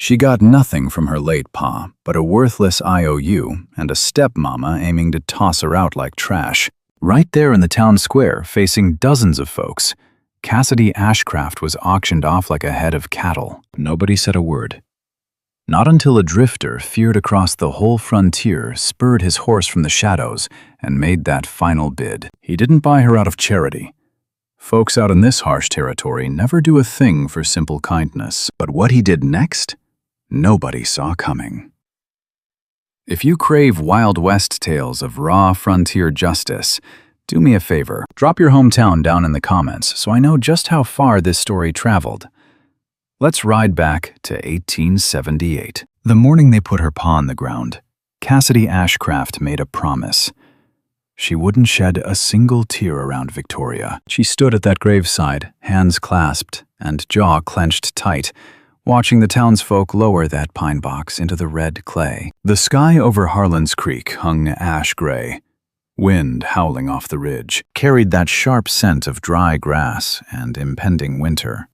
She got nothing from her late pa but a worthless I.O.U. and a stepmama aiming to toss her out like trash. Right there in the town square, facing dozens of folks, Cassidy Ashcraft was auctioned off like a head of cattle. Nobody said a word. Not until a drifter feared across the whole frontier, spurred his horse from the shadows, and made that final bid. He didn't buy her out of charity. Folks out in this harsh territory never do a thing for simple kindness. But what he did next, nobody saw coming. If you crave Wild West tales of raw frontier justice, do me a favor, drop your hometown down in the comments so I know just how far this story traveled. Let's ride back to 1878. The morning they put her paw on the ground, Cassidy Ashcraft made a promise. She wouldn't shed a single tear around Victoria. She stood at that graveside, hands clasped and jaw clenched tight, watching the townsfolk lower that pine box into the red clay. The sky over Harland's Creek hung ash-gray. Wind howling off the ridge carried that sharp scent of dry grass and impending winter.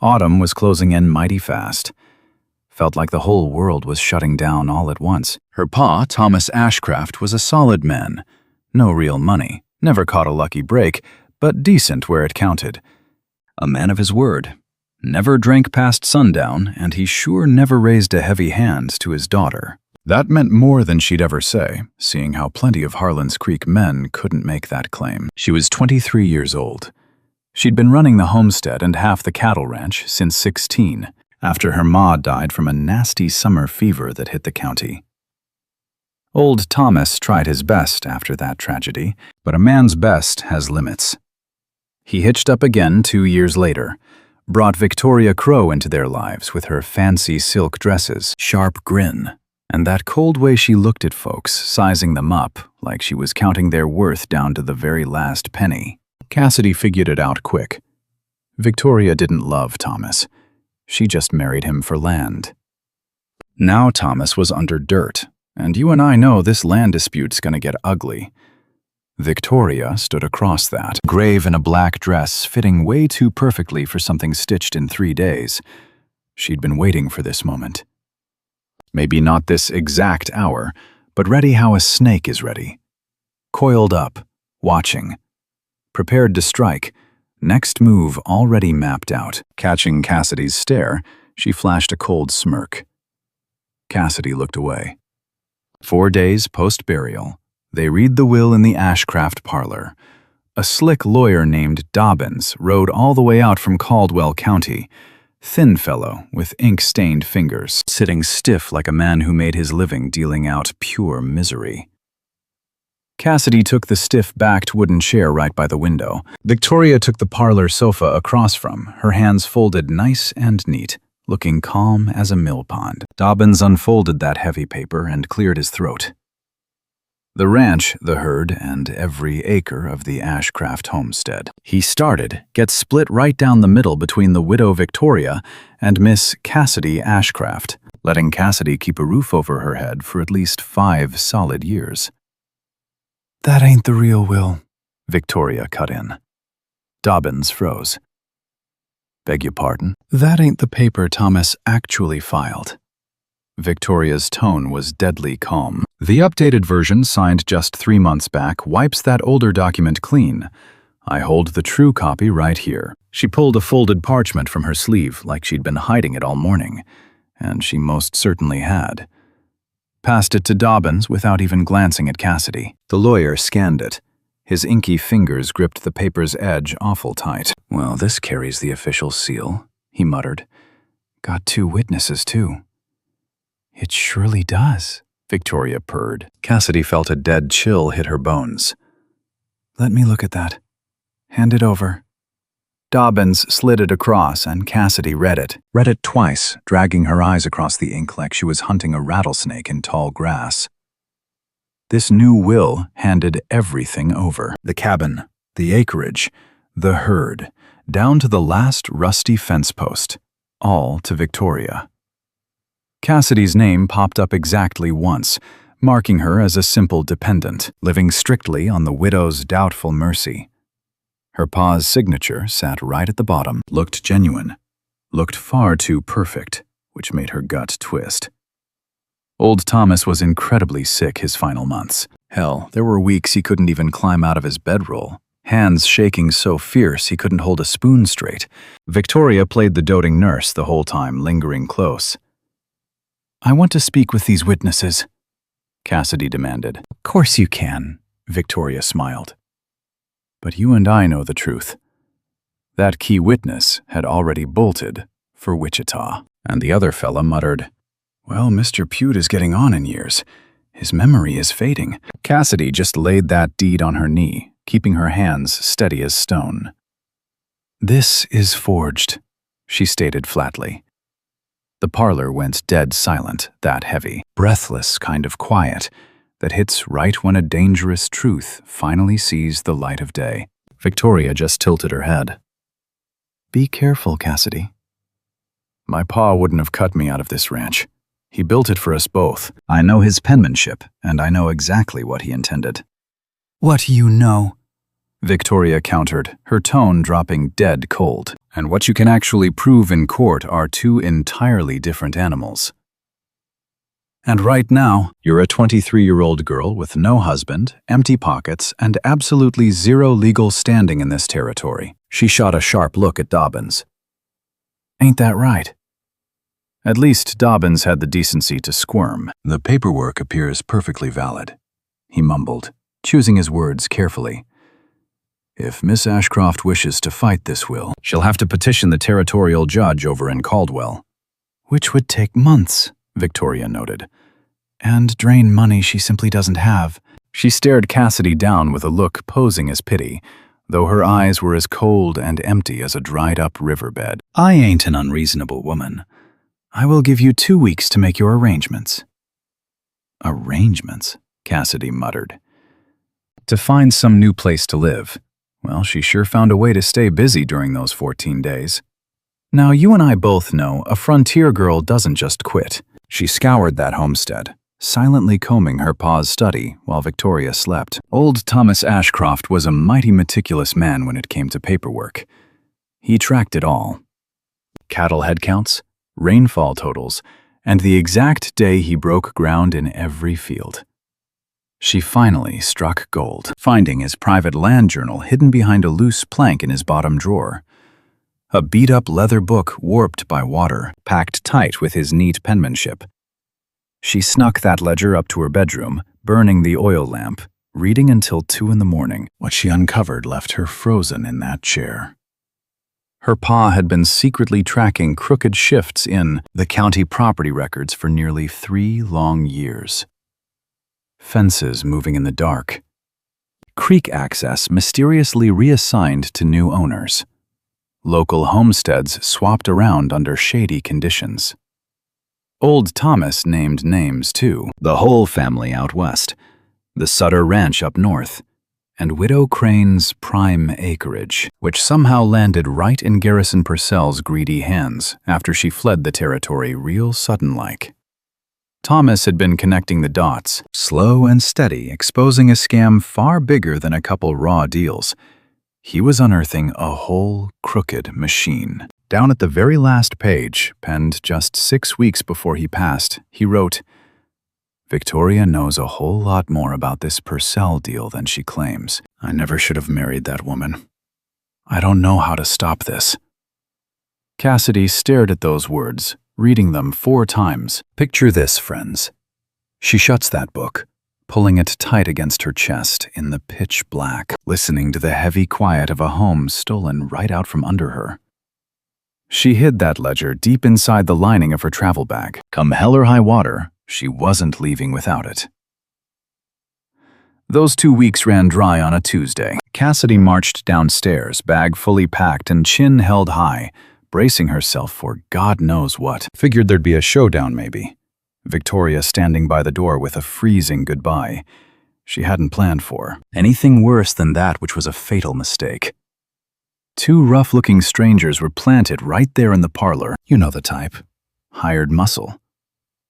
Autumn was closing in mighty fast. Felt like the whole world was shutting down all at once. Her pa, Thomas Ashcraft, was a solid man. No real money, never caught a lucky break, but decent where it counted. A man of his word. Never drank past sundown, and he sure never raised a heavy hand to his daughter. That meant more than she'd ever say, seeing how plenty of Harland's Creek men couldn't make that claim. She was 23 years old. She'd been running the homestead and half the cattle ranch since 16, after her ma died from a nasty summer fever that hit the county. Old Thomas tried his best after that tragedy, but a man's best has limits. He hitched up again 2 years later, brought Victoria Crow into their lives with her fancy silk dresses, sharp grin, and that cold way she looked at folks, sizing them up like she was counting their worth down to the very last penny. Cassidy figured it out quick. Victoria didn't love Thomas. She just married him for land. Now Thomas was under dirt, and you and I know this land dispute's gonna get ugly. Victoria stood across that, grave in a black dress fitting way too perfectly for something stitched in 3 days. She'd been waiting for this moment. Maybe not this exact hour, but ready how a snake is ready. Coiled up, watching. Prepared to strike, next move already mapped out. Catching Cassidy's stare, she flashed a cold smirk. Cassidy looked away. 4 days post-burial, they read the will in the Ashcraft parlor. A slick lawyer named Dobbins rode all the way out from Caldwell County, thin fellow with ink-stained fingers, sitting stiff like a man who made his living dealing out pure misery. Cassidy took the stiff-backed wooden chair right by the window. Victoria took the parlor sofa across from, her hands folded nice and neat, looking calm as a mill pond. Dobbins unfolded that heavy paper and cleared his throat. The ranch, the herd, and every acre of the Ashcraft homestead. He started, gets split right down the middle between the widow Victoria and Miss Cassidy Ashcraft, letting Cassidy keep a roof over her head for at least 5 solid years. "That ain't the real will," Victoria cut in. Dobbins froze. "Beg your pardon? That ain't the paper Thomas actually filed." Victoria's tone was deadly calm. "The updated version, signed just 3 months back, wipes that older document clean. I hold the true copy right here." She pulled a folded parchment from her sleeve like she'd been hiding it all morning, and she most certainly had. Passed it to Dobbins without even glancing at Cassidy. The lawyer scanned it. His inky fingers gripped the paper's edge awful tight. "Well, this carries the official seal," he muttered. "Got 2 witnesses, too." "It surely does," Victoria purred. Cassidy felt a dead chill hit her bones. "Let me look at that. Hand it over." Dobbins slid it across, and Cassidy read it. Read it twice, dragging her eyes across the ink like she was hunting a rattlesnake in tall grass. This new will handed everything over. The cabin, the acreage, the herd, down to the last rusty fence post, all to Victoria. Cassidy's name popped up exactly once, marking her as a simple dependent, living strictly on the widow's doubtful mercy. Her pa's signature sat right at the bottom, looked genuine, looked far too perfect, which made her gut twist. Old Thomas was incredibly sick his final months. Hell, there were weeks he couldn't even climb out of his bedroll, hands shaking so fierce he couldn't hold a spoon straight. Victoria played the doting nurse the whole time, lingering close. "I want to speak with these witnesses," Cassidy demanded. "Of course you can," Victoria smiled. "But you and I know the truth. That key witness had already bolted for Wichita." And the other fella muttered, "Well, Mr. Pute is getting on in years. His memory is fading." Cassidy just laid that deed on her knee, keeping her hands steady as stone. "This is forged," she stated flatly. The parlor went dead silent, that heavy, breathless kind of quiet that hits right when a dangerous truth finally sees the light of day. Victoria just tilted her head. "Be careful, Cassidy. My pa wouldn't have cut me out of this ranch. He built it for us both. I know his penmanship, and I know exactly what he intended." "What you know?" Victoria countered, her tone dropping dead cold. "And what you can actually prove in court are two entirely different animals. And right now, you're a 23-year-old girl with no husband, empty pockets, and absolutely zero legal standing in this territory." She shot a sharp look at Dobbins. "Ain't that right?" At least Dobbins had the decency to squirm. "The paperwork appears perfectly valid," he mumbled, choosing his words carefully. "If Miss Ashcroft wishes to fight this will, she'll have to petition the territorial judge over in Caldwell." "Which would take months," Victoria noted, "and drain money she simply doesn't have." She stared Cassidy down with a look posing as pity, though her eyes were as cold and empty as a dried-up riverbed. "I ain't an unreasonable woman. I will give you 2 weeks to make your arrangements." "Arrangements?" Cassidy muttered. "To find some new place to live. Well, she sure found a way to stay busy during those 14 days. Now, you and I both know a frontier girl doesn't just quit." She scoured that homestead, silently combing her pa's study while Victoria slept. Old Thomas Ashcroft was a mighty meticulous man when it came to paperwork. He tracked it all. Cattle head counts, rainfall totals, and the exact day he broke ground in every field. She finally struck gold, finding his private land journal hidden behind a loose plank in his bottom drawer. A beat-up leather book warped by water, packed tight with his neat penmanship. She snuck that ledger up to her bedroom, burning the oil lamp, reading until 2 in the morning. What she uncovered left her frozen in that chair. Her pa had been secretly tracking crooked shifts in the county property records for nearly 3 long years. Fences moving in the dark. Creek access mysteriously reassigned to new owners. Local homesteads swapped around under shady conditions. Old Thomas named names, too. The whole family out west, the Sutter Ranch up north, and Widow Crane's prime acreage, which somehow landed right in Garrison Purcell's greedy hands after she fled the territory real sudden-like. Thomas had been connecting the dots, slow and steady, exposing a scam far bigger than a couple raw deals. He was unearthing a whole crooked machine. Down at the very last page, penned just 6 weeks before he passed, he wrote, "Victoria knows a whole lot more about this Purcell deal than she claims. I never should have married that woman. I don't know how to stop this." Cassidy stared at those words, reading them 4 times. Picture this, friends. She shuts that book, pulling it tight against her chest in the pitch black, listening to the heavy quiet of a home stolen right out from under her. She hid that ledger deep inside the lining of her travel bag. Come hell or high water, she wasn't leaving without it. Those 2 weeks ran dry on a Tuesday. Cassidy marched downstairs, bag fully packed and chin held high, bracing herself for God knows what. Figured there'd be a showdown, maybe. Victoria standing by the door with a freezing goodbye. She hadn't planned for anything worse than that, which was a fatal mistake. 2 rough-looking strangers were planted right there in the parlor. You know the type. Hired muscle.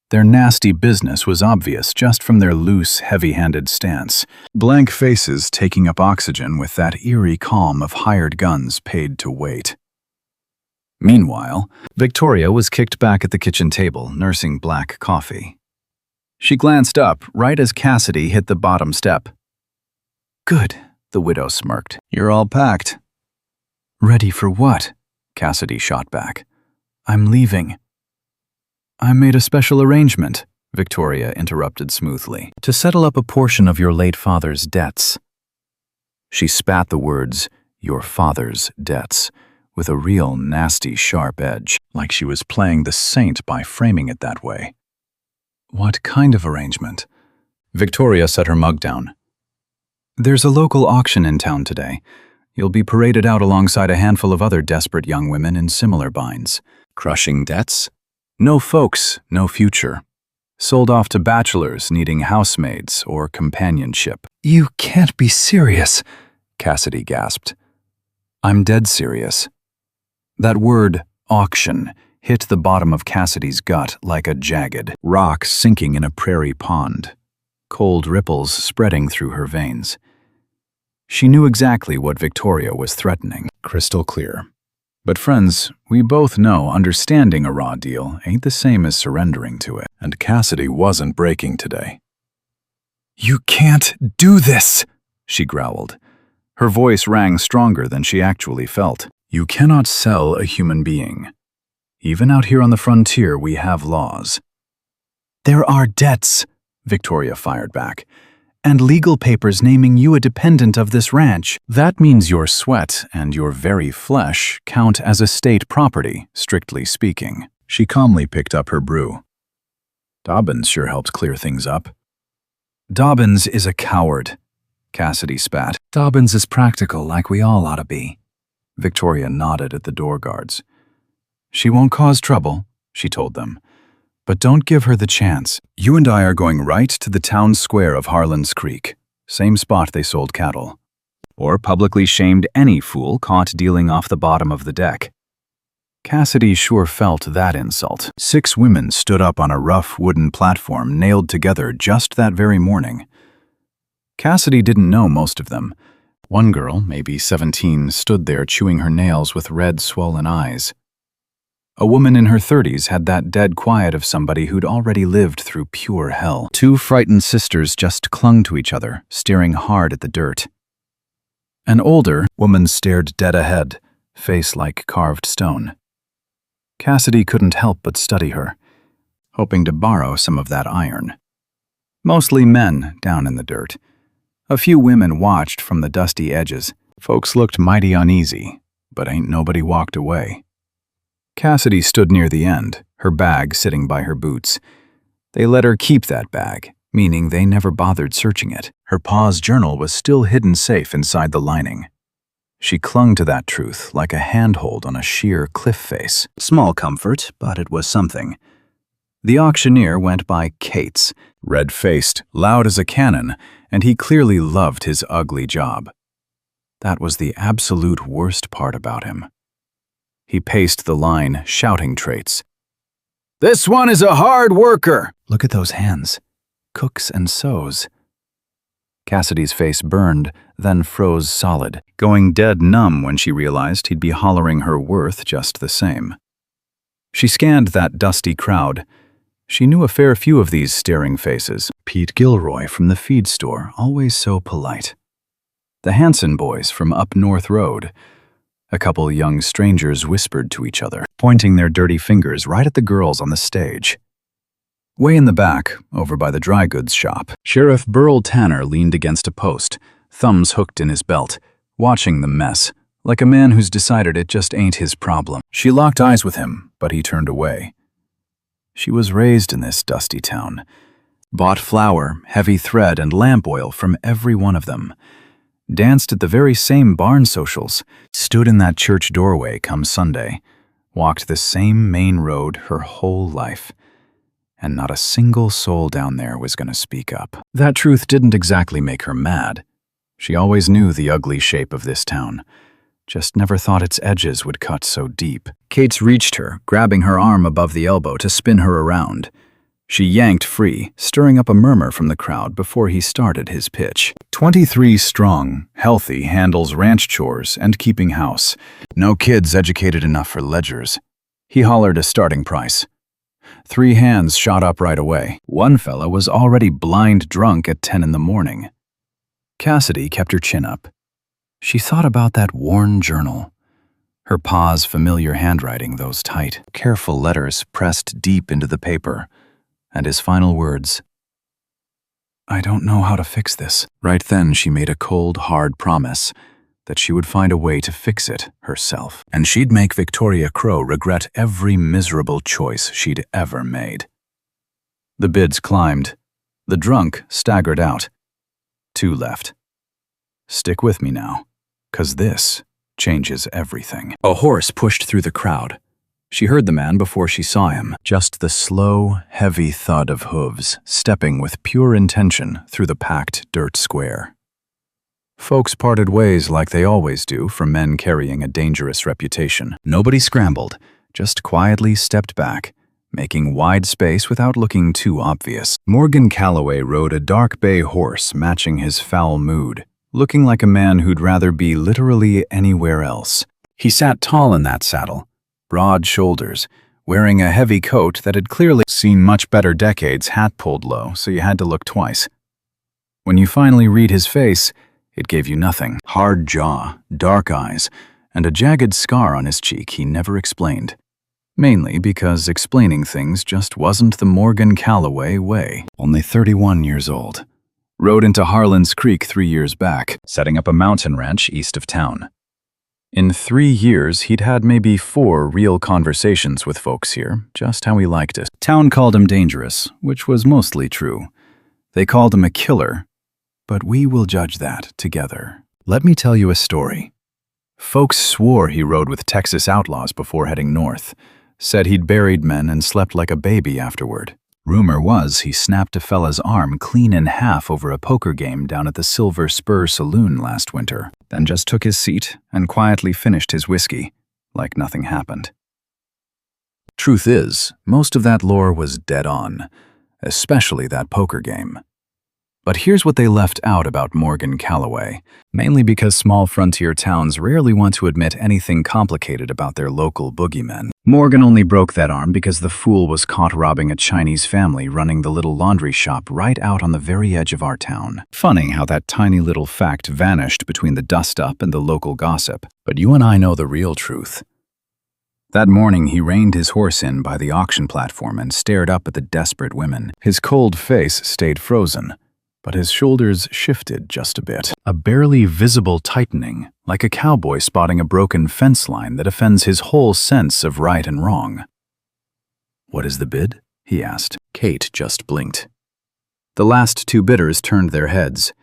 Their nasty business was obvious just from their loose, heavy-handed stance. Blank faces taking up oxygen with that eerie calm of hired guns paid to wait. Meanwhile, Victoria was kicked back at the kitchen table, nursing black coffee. She glanced up right as Cassidy hit the bottom step. "Good," the widow smirked. "You're all packed." "Ready for what?" Cassidy shot back. "I'm leaving." "I made a special arrangement," Victoria interrupted smoothly, "to settle up a portion of your late father's debts." She spat the words, "your father's debts," with a real nasty sharp edge, like she was playing the saint by framing it that way. "What kind of arrangement?" Victoria set her mug down. "There's a local auction in town today. You'll be paraded out alongside a handful of other desperate young women in similar binds. Crushing debts? No folks, no future. Sold off to bachelors needing housemaids or companionship." "You can't be serious," Cassidy gasped. "I'm dead serious." That word, auction, hit the bottom of Cassidy's gut like a jagged rock sinking in a prairie pond, cold ripples spreading through her veins. She knew exactly what Victoria was threatening, crystal clear. But friends, we both know understanding a raw deal ain't the same as surrendering to it, and Cassidy wasn't breaking today. "You can't do this," she growled. Her voice rang stronger than she actually felt. "You cannot sell a human being. Even out here on the frontier, we have laws." "There are debts," Victoria fired back, "and legal papers naming you a dependent of this ranch. That means your sweat and your very flesh count as estate property, strictly speaking." She calmly picked up her brew. "Dobbins sure helped clear things up." "Dobbins is a coward," Cassidy spat. "Dobbins is practical like we all ought to be." Victoria nodded at the door guards. "She won't cause trouble," she told them. "But don't give her the chance. You and I are going right to the town square of Harland's Creek, same spot they sold cattle. Or publicly shamed any fool caught dealing off the bottom of the deck." Cassidy sure felt that insult. 6 women stood up on a rough wooden platform nailed together just that very morning. Cassidy didn't know most of them. One girl, maybe 17, stood there chewing her nails with red, swollen eyes. A woman in her 30s had that dead quiet of somebody who'd already lived through pure hell. 2 frightened sisters just clung to each other, staring hard at the dirt. An older woman stared dead ahead, face like carved stone. Cassidy couldn't help but study her, hoping to borrow some of that iron. Mostly men down in the dirt. A few women watched from the dusty edges. Folks looked mighty uneasy, but ain't nobody walked away. Cassidy stood near the end, her bag sitting by her boots. They let her keep that bag, meaning they never bothered searching it. Her pa's journal was still hidden safe inside the lining. She clung to that truth like a handhold on a sheer cliff face. Small comfort, but it was something. The auctioneer went by Kate's, red-faced, loud as a cannon, and he clearly loved his ugly job. That was the absolute worst part about him. He paced the line, shouting traits. "This one is a hard worker!" "Look at those hands. Cooks and sews." Cassidy's face burned, then froze solid, going dead numb when she realized he'd be hollering her worth just the same. She scanned that dusty crowd. She knew a fair few of these staring faces. Pete Gilroy from the feed store, always so polite. The Hanson boys from up North Road. A couple young strangers whispered to each other, pointing their dirty fingers right at the girls on the stage. Way in the back, over by the dry goods shop, Sheriff Burl Tanner leaned against a post, thumbs hooked in his belt, watching the mess, like a man who's decided it just ain't his problem. She locked eyes with him, but he turned away. She was raised in this dusty town, bought flour, heavy thread, and lamp oil from every one of them, danced at the very same barn socials, stood in that church doorway come Sunday, walked the same main road her whole life, and not a single soul down there was going to speak up. That truth didn't exactly make her mad. She always knew the ugly shape of this town, just never thought its edges would cut so deep. Kate's reached her, grabbing her arm above the elbow to spin her around. She yanked free, stirring up a murmur from the crowd before he started his pitch. 23 strong, healthy, handles ranch chores and keeping house. No kids educated enough for ledgers. He hollered a starting price. 3 hands shot up right away. One fella was already blind drunk at 10 in the morning. Cassidy kept her chin up. She thought about that worn journal. Her pa's familiar handwriting, those tight, careful letters pressed deep into the paper. And his final words, "I don't know how to fix this." Right then she made a cold, hard promise that she would find a way to fix it herself. And she'd make Victoria Crow regret every miserable choice she'd ever made. The bids climbed. The drunk staggered out. 2 left. Stick with me now, 'cause this changes everything. A horse pushed through the crowd. She heard the man before she saw him, just the slow, heavy thud of hooves, stepping with pure intention through the packed dirt square. Folks parted ways like they always do for men carrying a dangerous reputation. Nobody scrambled, just quietly stepped back, making wide space without looking too obvious. Morgan Calloway rode a dark bay horse matching his foul mood, looking like a man who'd rather be literally anywhere else. He sat tall in that saddle, broad shoulders, wearing a heavy coat that had clearly seen much better decades, hat pulled low, so you had to look twice. When you finally read his face, it gave you nothing. Hard jaw, dark eyes, and a jagged scar on his cheek he never explained. Mainly because explaining things just wasn't the Morgan Calloway way. Only 31 years old. Rode into Harland's Creek 3 years back, setting up a mountain ranch east of town. In 3 years, he'd had maybe 4 real conversations with folks here, just how he liked it. Town called him dangerous, which was mostly true. They called him a killer, but we will judge that together. Let me tell you a story. Folks swore he rode with Texas outlaws before heading north, said he'd buried men and slept like a baby afterward. Rumor was he snapped a fella's arm clean in half over a poker game down at the Silver Spur Saloon last winter, then just took his seat and quietly finished his whiskey, like nothing happened. Truth is, most of that lore was dead on, especially that poker game. But here's what they left out about Morgan Calloway, mainly because small frontier towns rarely want to admit anything complicated about their local boogeymen. Morgan only broke that arm because the fool was caught robbing a Chinese family running the little laundry shop right out on the very edge of our town. Funny how that tiny little fact vanished between the dust-up and the local gossip. But you and I know the real truth. That morning he reined his horse in by the auction platform and stared up at the desperate women. His cold face stayed frozen, but his shoulders shifted just a bit. A barely visible tightening, like a cowboy spotting a broken fence line that offends his whole sense of right and wrong. "What is the bid?" he asked. Kate just blinked. The last 2 bidders turned their heads.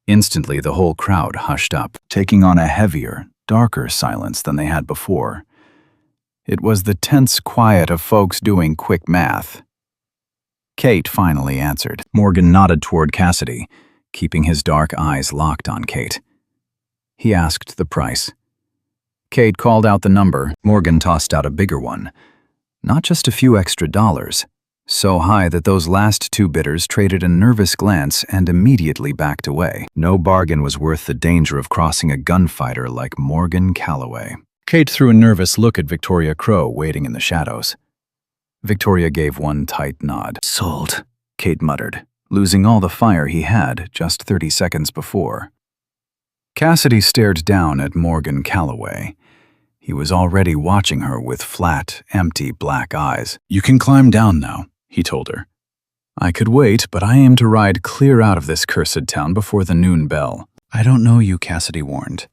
Instantly the whole crowd hushed up, taking on a heavier, darker silence than they had before. It was the tense quiet of folks doing quick math. Kate finally answered. Morgan nodded toward Cassidy, keeping his dark eyes locked on Kate. He asked the price. Kate called out the number. Morgan tossed out a bigger one. Not just a few extra dollars, so high that those last 2 bidders traded a nervous glance and immediately backed away. No bargain was worth the danger of crossing a gunfighter like Morgan Calloway. Kate threw a nervous look at Victoria Crow waiting in the shadows. Victoria gave one tight nod. "Sold," Kate muttered, losing all the fire he had just 30 seconds before. Cassidy stared down at Morgan Calloway. He was already watching her with flat, empty black eyes. "You can climb down now," he told her. "I could wait, but I aim to ride clear out of this cursed town before the noon bell." "I don't know you," Cassidy warned.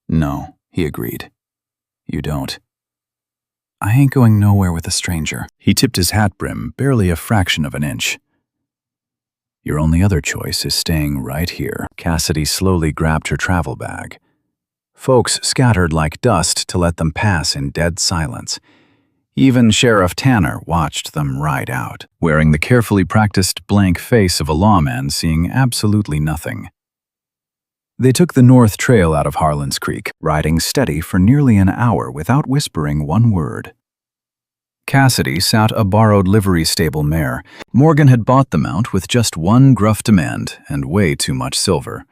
"No," he agreed. "You don't. I ain't going nowhere with a stranger." He tipped his hat brim barely a fraction of an inch. "Your only other choice is staying right here." Cassidy slowly grabbed her travel bag. Folks scattered like dust to let them pass in dead silence. Even Sheriff Tanner watched them ride out, wearing the carefully practiced blank face of a lawman seeing absolutely nothing. They took the north trail out of Harland's Creek, riding steady for nearly an hour without whispering one word. Cassidy sat a borrowed livery stable mare. Morgan had bought the mount with just one gruff demand and way too much silver.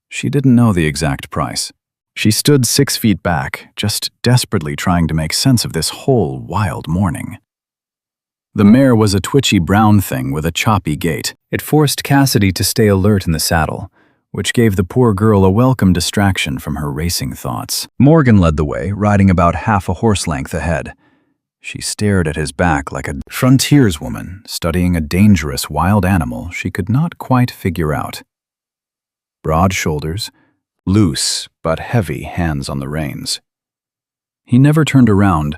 She didn't know the exact price. She stood 6 feet back, just desperately trying to make sense of this whole wild morning. The mare was a twitchy brown thing with a choppy gait. It forced Cassidy to stay alert in the saddle, which gave the poor girl a welcome distraction from her racing thoughts. Morgan led the way, riding about half a horse length ahead. She stared at his back like a frontierswoman studying a dangerous wild animal she could not quite figure out. Broad shoulders, loose but heavy hands on the reins. He never turned around,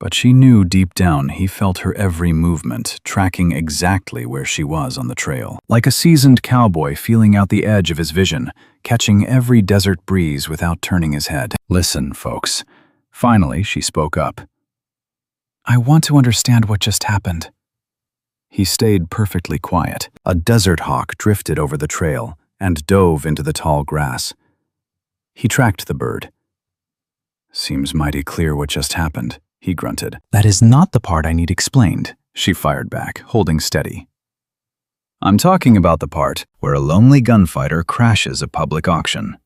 but she knew deep down he felt her every movement, tracking exactly where she was on the trail. Like a seasoned cowboy feeling out the edge of his vision, catching every desert breeze without turning his head. "Listen, folks." Finally, she spoke up. "I want to understand what just happened." He stayed perfectly quiet. A desert hawk drifted over the trail and dove into the tall grass. He tracked the bird. "Seems mighty clear what just happened," he grunted. "That is not the part I need explained," she fired back, holding steady. "I'm talking about the part where a lonely gunfighter crashes a public auction,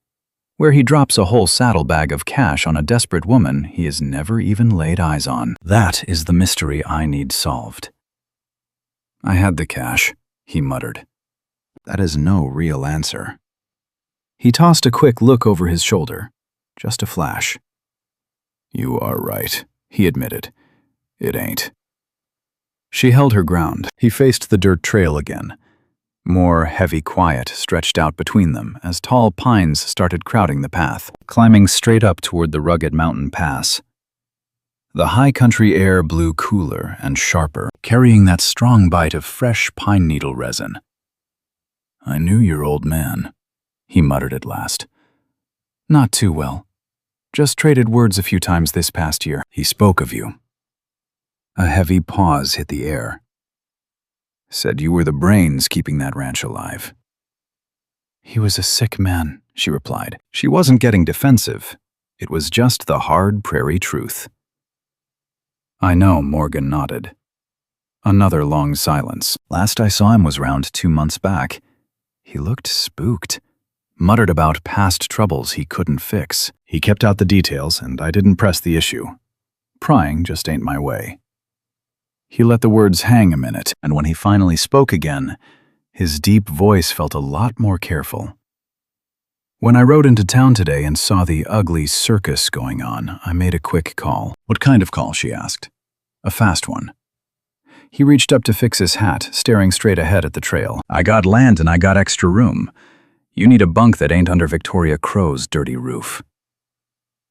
where he drops a whole saddlebag of cash on a desperate woman he has never even laid eyes on. That is the mystery I need solved." "I had the cash," he muttered. "That is no real answer." He tossed a quick look over his shoulder. Just a flash. "You are right," he admitted. "It ain't." She held her ground. He faced the dirt trail again. More heavy quiet stretched out between them as tall pines started crowding the path, climbing straight up toward the rugged mountain pass. The high country air blew cooler and sharper, carrying that strong bite of fresh pine needle resin. "I knew your old man," he muttered at last. "Not too well. Just traded words a few times this past year." "He spoke of you." A heavy pause hit the air. "Said you were the brains keeping that ranch alive." "He was a sick man," she replied. She wasn't getting defensive. It was just the hard prairie truth. "I know," Morgan nodded. Another long silence. "Last I saw him was round 2 months back. He looked spooked. Muttered about past troubles he couldn't fix. He kept out the details, and I didn't press the issue. Prying just ain't my way." He let the words hang a minute, and when he finally spoke again, his deep voice felt a lot more careful. "When I rode into town today and saw the ugly circus going on, I made a quick call." "What kind of call?" she asked. "A fast one." He reached up to fix his hat, staring straight ahead at the trail. "I got land and I got extra room. You need a bunk that ain't under Victoria Crow's dirty roof."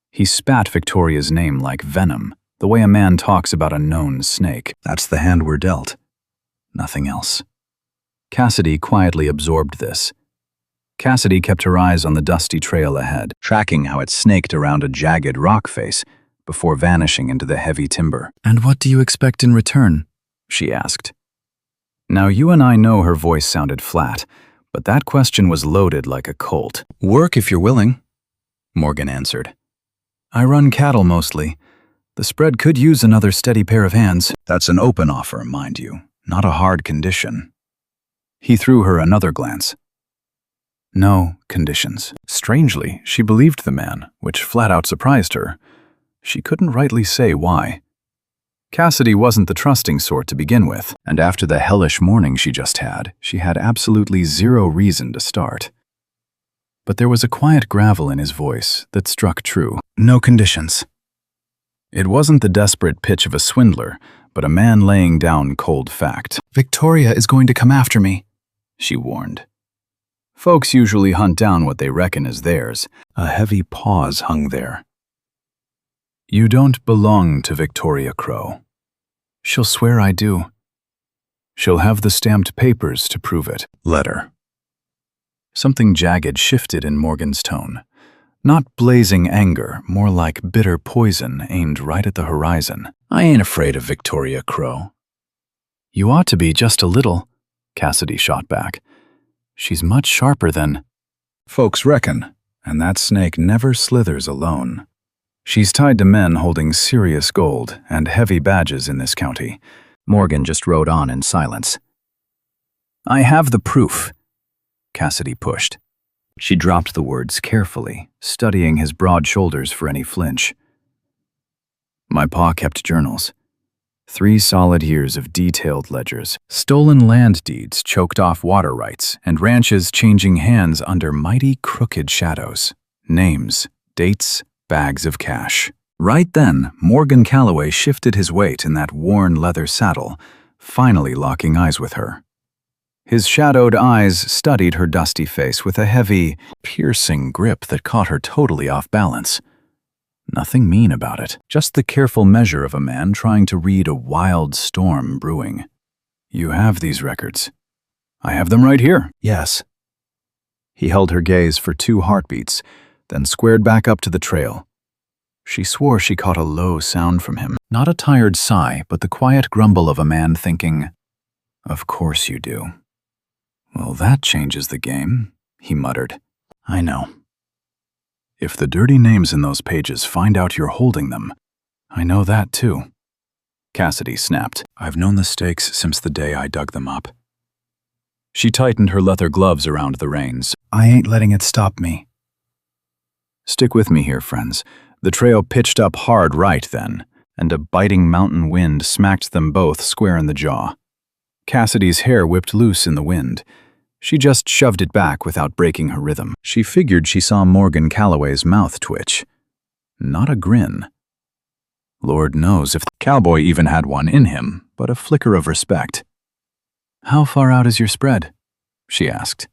He spat Victoria's name like venom, the way a man talks about a known snake. "That's the hand we're dealt. Nothing else." Cassidy quietly absorbed this. Cassidy kept her eyes on the dusty trail ahead, tracking how it snaked around a jagged rock face before vanishing into the heavy timber. "And what do you expect in return?" she asked. Now you and I know her voice sounded flat, but that question was loaded like a colt. "Work if you're willing," Morgan answered. "I run cattle mostly. The spread could use another steady pair of hands." "That's an open offer, mind you, not a hard condition." He threw her another glance. "No conditions." Strangely, she believed the man, which flat out surprised her. She couldn't rightly say why. Cassidy wasn't the trusting sort to begin with, and after the hellish morning she just had, she had absolutely zero reason to start. But there was a quiet gravel in his voice that struck true. "No conditions." It wasn't the desperate pitch of a swindler, but a man laying down cold fact. "Victoria is going to come after me," she warned. Folks usually hunt down what they reckon is theirs. A heavy pause hung there. "You don't belong to Victoria Crow." "She'll swear I do." "She'll have the stamped papers to prove it." "Let her." Something jagged shifted in Morgan's tone. Not blazing anger, more like bitter poison aimed right at the horizon. "I ain't afraid of Victoria Crow." "You ought to be just a little," Cassidy shot back. "She's much sharper than—" "Folks reckon, and that snake never slithers alone." She's tied to men holding serious gold and heavy badges in this county. Morgan just rode on in silence. I have the proof, Cassidy pushed. She dropped the words carefully, studying his broad shoulders for any flinch. My pa kept journals. 3 solid years of detailed ledgers, stolen land deeds choked off water rights, and ranches changing hands under mighty crooked shadows. Names, dates, bags of cash. Right then, Morgan Calloway shifted his weight in that worn leather saddle, finally locking eyes with her. His shadowed eyes studied her dusty face with a heavy, piercing grip that caught her totally off balance. Nothing mean about it, just the careful measure of a man trying to read a wild storm brewing. You have these records. I have them right here. Yes. He held her gaze for 2 heartbeats, then squared back up to the trail. She swore she caught a low sound from him, not a tired sigh, but the quiet grumble of a man thinking, "Of course you do." Well, that changes the game, he muttered. I know. If the dirty names in those pages find out you're holding them, I know that too. Cassidy snapped. I've known the stakes since the day I dug them up. She tightened her leather gloves around the reins. I ain't letting it stop me. Stick with me here, friends. The trail pitched up hard right then, and a biting mountain wind smacked them both square in the jaw. Cassidy's hair whipped loose in the wind. She just shoved it back without breaking her rhythm. She figured she saw Morgan Calloway's mouth twitch. Not a grin. Lord knows if the Cowboy even had one in him, but a flicker of respect. How far out is your spread? She asked.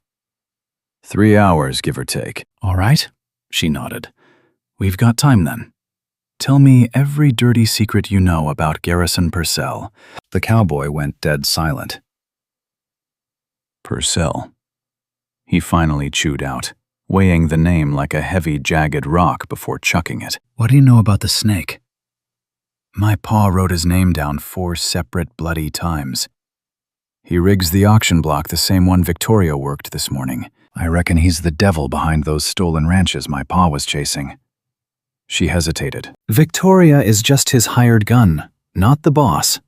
3 hours, give or take. All right, she nodded. We've got time then. Tell me every dirty secret you know about Garrison Purcell. The Cowboy went dead silent. Purcell. He finally chewed out, weighing the name like a heavy, jagged rock before chucking it. What do you know about the snake? My pa wrote his name down 4 separate bloody times. He rigs the auction block the same one Victoria worked this morning. I reckon he's the devil behind those stolen ranches my pa was chasing. She hesitated. Victoria is just his hired gun, not the boss.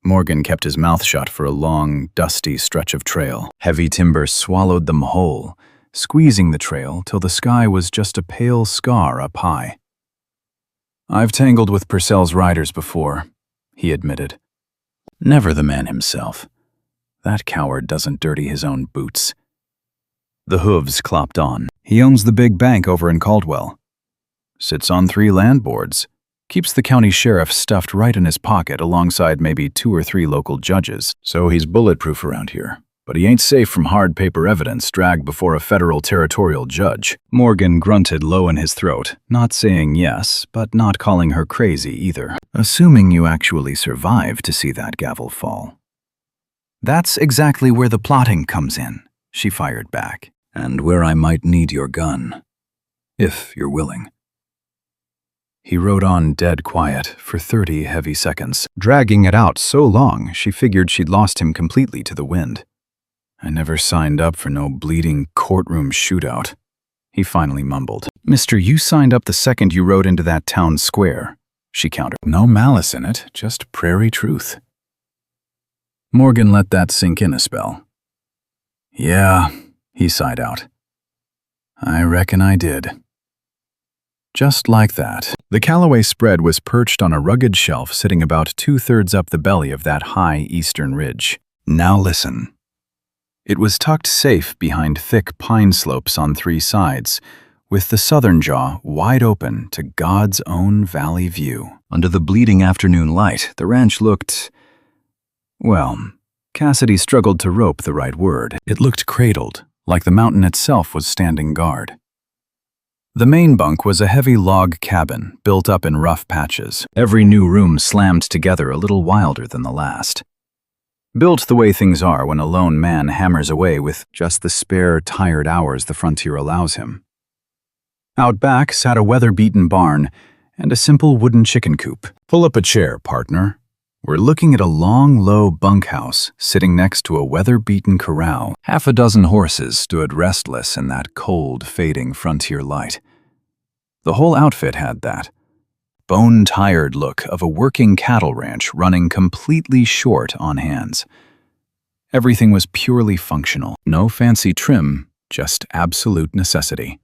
Morgan kept his mouth shut for a long, dusty stretch of trail. Heavy timber swallowed them whole, squeezing the trail till the sky was just a pale scar up high. I've tangled with Purcell's riders before, he admitted. Never the man himself. That coward doesn't dirty his own boots. The hooves clopped on. He owns the big bank over in Caldwell. Sits on 3 land boards. Keeps the county sheriff stuffed right in his pocket alongside maybe 2 or 3 local judges, so he's bulletproof around here. But he ain't safe from hard paper evidence dragged before a federal territorial judge. Morgan grunted low in his throat, not saying yes, but not calling her crazy either. Assuming you actually survived to see that gavel fall. That's exactly where the plotting comes in, she fired back, and where I might need your gun, if you're willing. He rode on dead quiet for 30 heavy seconds, dragging it out so long she figured she'd lost him completely to the wind. I never signed up for no bleeding courtroom shootout, he finally mumbled. Mister, you signed up the second you rode into that town square, she countered. No malice in it, just prairie truth. Morgan let that sink in a spell. Yeah, he sighed out. I reckon I did. Just like that, the Calloway spread was perched on a rugged shelf sitting about 2/3 up the belly of that high eastern ridge. Now listen. It was tucked safe behind thick pine slopes on 3 sides, with the southern jaw wide open to God's own valley view. Under the bleeding afternoon light, the ranch looked, well, Cassidy struggled to rope the right word. It looked cradled, like the mountain itself was standing guard. The main bunk was a heavy log cabin built up in rough patches, every new room slammed together a little wilder than the last. Built the way things are when a lone man hammers away with just the spare, tired hours the frontier allows him. Out back sat a weather-beaten barn and a simple wooden chicken coop. Pull up a chair, partner. We're looking at a long, low bunkhouse sitting next to a weather-beaten corral. 6 horses stood restless in that cold, fading frontier light. The whole outfit had that bone-tired look of a working cattle ranch running completely short on hands. Everything was purely functional. No fancy trim, just absolute necessity.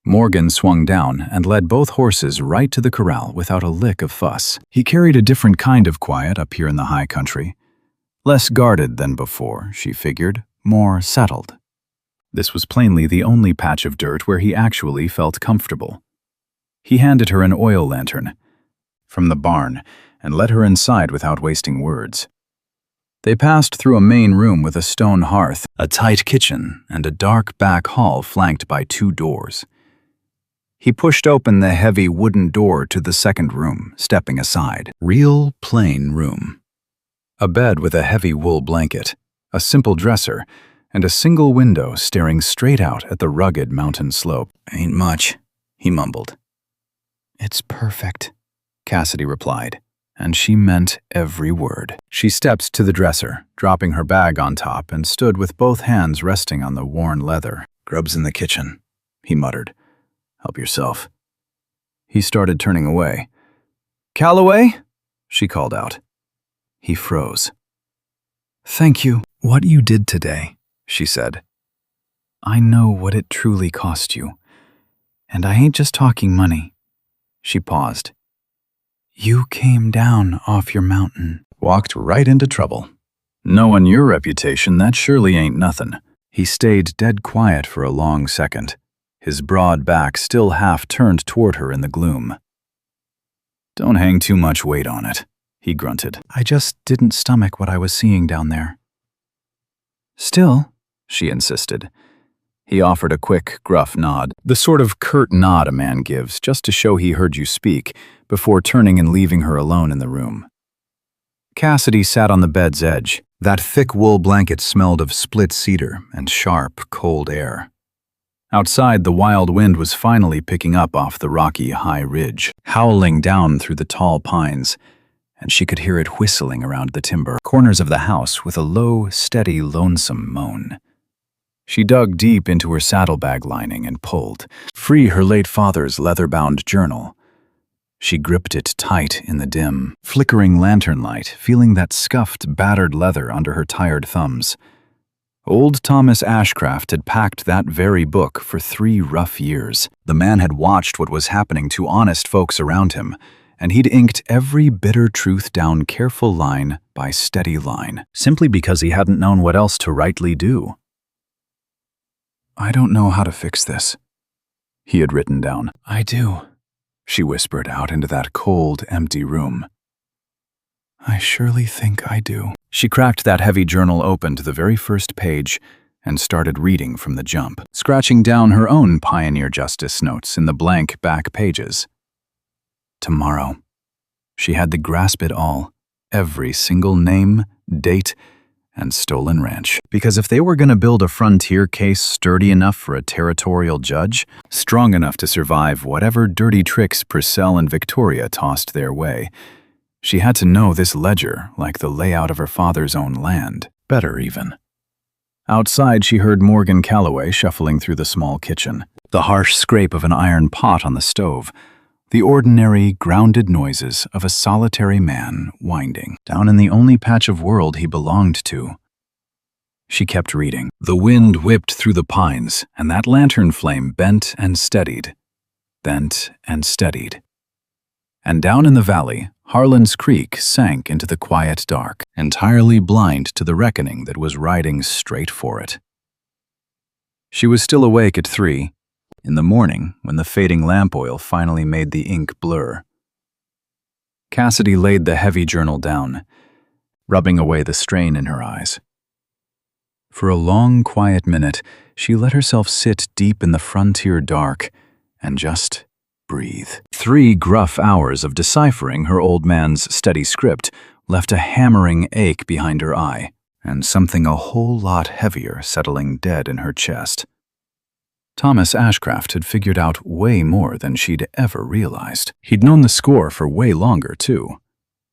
Morgan swung down and led both horses right to the corral without a lick of fuss. He carried a different kind of quiet up here in the high country. Less guarded than before, she figured, more settled. This was plainly the only patch of dirt where he actually felt comfortable. He handed her an oil lantern from the barn and led her inside without wasting words. They passed through a main room with a stone hearth, a tight kitchen, and a dark back hall flanked by 2 doors. He pushed open the heavy wooden door to the second room, stepping aside. Real plain room. A bed with a heavy wool blanket, a simple dresser, and a single window staring straight out at the rugged mountain slope. "Ain't much," he mumbled. "It's perfect," Cassidy replied, and she meant every word. She stepped to the dresser, dropping her bag on top, and stood with both hands resting on the worn leather. "Grub's in the kitchen," he muttered. "Help yourself." He started turning away. "Calloway?" she called out. He froze. "Thank you. What you did today," she said. "I know what it truly cost you. And I ain't just talking money." She paused. "You came down off your mountain." "Walked right into trouble. Knowin' your reputation, that surely ain't nothin'." He stayed dead quiet for a long second, his broad back still half turned toward her in the gloom. "Don't hang too much weight on it," he grunted. "I just didn't stomach what I was seeing down there." "Still," she insisted. He offered a quick, gruff nod, the sort of curt nod a man gives just to show he heard you speak, before turning and leaving her alone in the room. Cassidy sat on the bed's edge. That thick wool blanket smelled of split cedar and sharp, cold air. Outside, the wild wind was finally picking up off the rocky high ridge, howling down through the tall pines, and she could hear it whistling around the timber corners of the house with a low, steady, lonesome moan. She dug deep into her saddlebag lining and pulled, free her late father's leather-bound journal. She gripped it tight in the dim, flickering lantern light, feeling that scuffed, battered leather under her tired thumbs. Old Thomas Ashcraft had packed that very book for 3 rough years. The man had watched what was happening to honest folks around him, and he'd inked every bitter truth down careful line by steady line, simply because he hadn't known what else to rightly do. "I don't know how to fix this," he had written down. "I do," she whispered out into that cold, empty room. "I surely think I do." She cracked that heavy journal open to the very first page and started reading from the jump, scratching down her own pioneer justice notes in the blank back pages. Tomorrow. She had to grasp it all, every single name, date, and stolen ranch. Because if they were going to build a frontier case sturdy enough for a territorial judge, strong enough to survive whatever dirty tricks Purcell and Victoria tossed their way, she had to know this ledger like the layout of her father's own land, better even. Outside, she heard Morgan Calloway shuffling through the small kitchen, the harsh scrape of an iron pot on the stove, the ordinary, grounded noises of a solitary man winding down in the only patch of world he belonged to. She kept reading. The wind whipped through the pines, and that lantern flame bent and steadied. Bent and steadied. And down in the valley, Harland's Creek sank into the quiet dark, entirely blind to the reckoning that was riding straight for it. She was still awake at 3, in the morning when the fading lamp oil finally made the ink blur. Cassidy laid the heavy journal down, rubbing away the strain in her eyes. For a long, quiet minute, she let herself sit deep in the frontier dark and just breathe. 3 gruff hours of deciphering her old man's steady script left a hammering ache behind her eye, and something a whole lot heavier settling dead in her chest. Thomas Ashcraft had figured out way more than she'd ever realized. He'd known the score for way longer, too.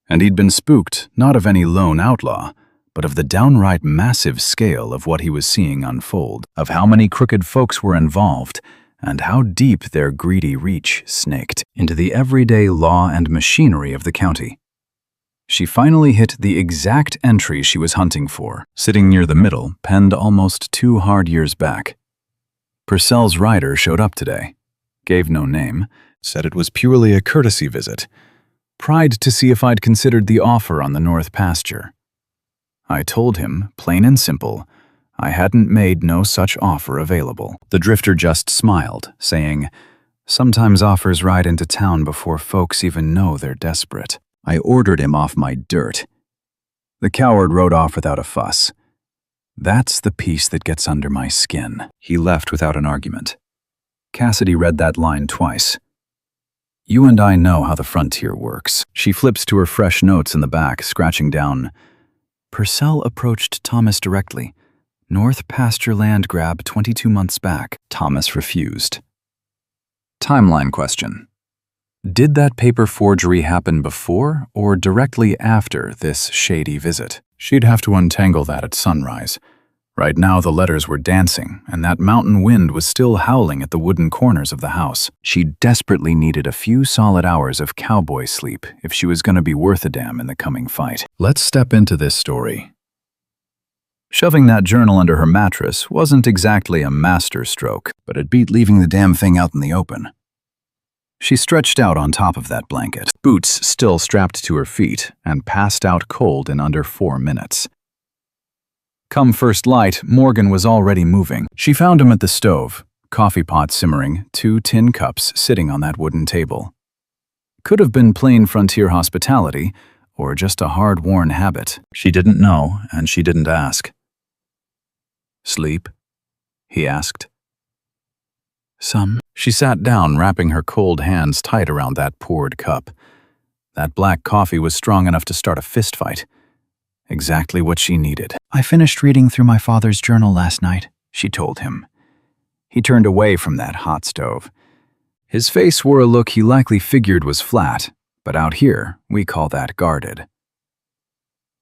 And he'd been spooked not of any lone outlaw, but of the downright massive scale of what he was seeing unfold, of how many crooked folks were involved, and how deep their greedy reach snaked into the everyday law and machinery of the county. She finally hit the exact entry she was hunting for, sitting near the middle, penned almost 2 hard years back. Purcell's rider showed up today, gave no name, said it was purely a courtesy visit, pried to see if I'd considered the offer on the north pasture. I told him, plain and simple, I hadn't made no such offer available. The drifter just smiled, saying, "Sometimes offers ride into town before folks even know they're desperate." I ordered him off my dirt. The coward rode off without a fuss. That's the piece that gets under my skin. He left without an argument. Cassidy read that line twice. "You and I know how the frontier works." She flips to her fresh notes in the back, scratching down. Purcell approached Thomas directly. North pasture land grab 22 months back. Thomas refused. Timeline question. Did that paper forgery happen before or directly after this shady visit? She'd have to untangle that at sunrise. Right now the letters were dancing, and that mountain wind was still howling at the wooden corners of the house. She desperately needed a few solid hours of cowboy sleep if she was going to be worth a damn in the coming fight. Let's step into this story. Shoving that journal under her mattress wasn't exactly a master stroke, but it beat leaving the damn thing out in the open. She stretched out on top of that blanket, boots still strapped to her feet, and passed out cold in under 4 minutes. Come first light, Morgan was already moving. She found him at the stove, coffee pot simmering, 2 tin cups sitting on that wooden table. Could have been plain frontier hospitality, or just a hard-worn habit. She didn't know, and she didn't ask. "Sleep?" he asked. "Some." She sat down, wrapping her cold hands tight around that poured cup. That black coffee was strong enough to start a fistfight. Exactly what she needed. "I finished reading through my father's journal last night," she told him. He turned away from that hot stove. His face wore a look he likely figured was flat, but out here, we call that guarded.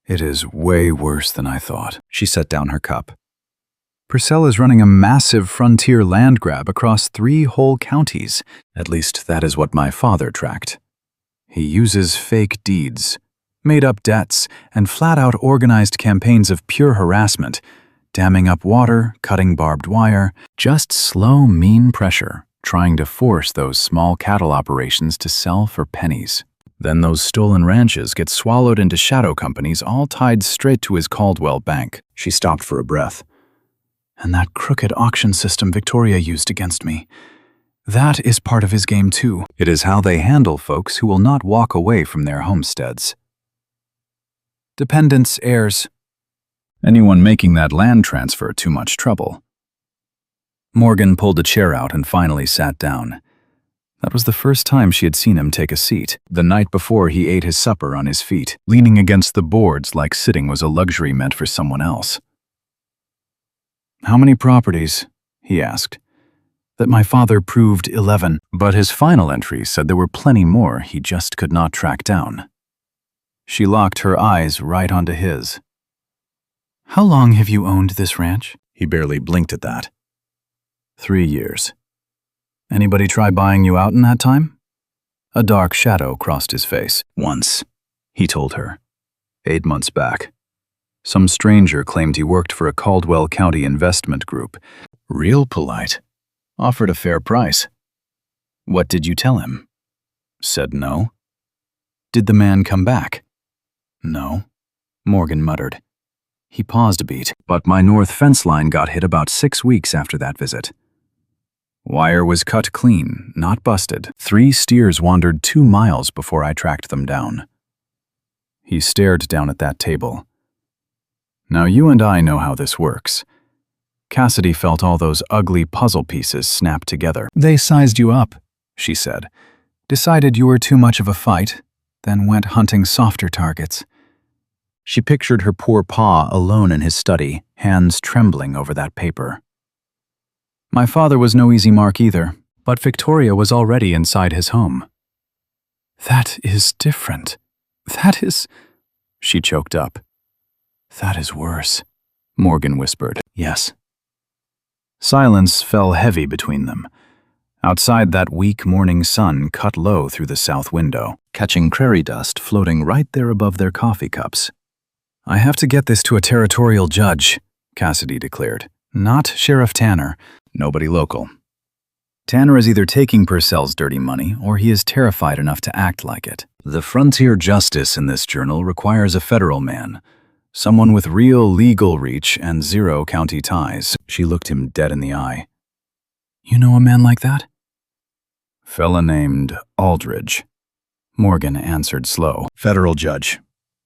"It is way worse than I thought." She set down her cup. "Purcell is running a massive frontier land grab across 3 whole counties. At least that is what my father tracked. He uses fake deeds, made-up debts, and flat-out organized campaigns of pure harassment, damming up water, cutting barbed wire, just slow, mean pressure, trying to force those small cattle operations to sell for pennies. Then those stolen ranches get swallowed into shadow companies all tied straight to his Caldwell bank." She stopped for a breath. "And that crooked auction system Victoria used against me. That is part of his game too. It is how they handle folks who will not walk away from their homesteads. Dependents, heirs. Anyone making that land transfer too much trouble." Morgan pulled a chair out and finally sat down. That was the first time she had seen him take a seat. The night before, he ate his supper on his feet, leaning against the boards like sitting was a luxury meant for someone else. "How many properties?" he asked. "That my father proved 11, but his final entry said there were plenty more he just could not track down." She locked her eyes right onto his. "How long have you owned this ranch?" He barely blinked at that. 3 years. "Anybody try buying you out in that time?" A dark shadow crossed his face. "Once," he told her. 8 months back. Some stranger claimed he worked for a Caldwell County investment group. Real polite. Offered a fair price. "What did you tell him?" "Said no." "Did the man come back?" "No," Morgan muttered. He paused a beat. "But my north fence line got hit about 6 weeks after that visit. Wire was cut clean, not busted. 3 steers wandered 2 miles before I tracked them down." He stared down at that table. "Now you and I know how this works." Cassidy felt all those ugly puzzle pieces snap together. "They sized you up," she said. "Decided you were too much of a fight, then went hunting softer targets." She pictured her poor Pa alone in his study, hands trembling over that paper. "My father was no easy mark either, but Victoria was already inside his home." "That is different. That is—" She choked up. "That is worse," Morgan whispered. "Yes." Silence fell heavy between them. Outside, that weak morning sun cut low through the south window, catching prairie dust floating right there above their coffee cups. "I have to get this to a territorial judge," Cassidy declared. "Not Sheriff Tanner. Nobody local. Tanner is either taking Purcell's dirty money or he is terrified enough to act like it. The frontier justice in this journal requires a federal man, someone with real legal reach and zero county ties." She looked him dead in the eye. "You know a man like that?" "Fella named Aldridge," Morgan answered slow. "Federal judge.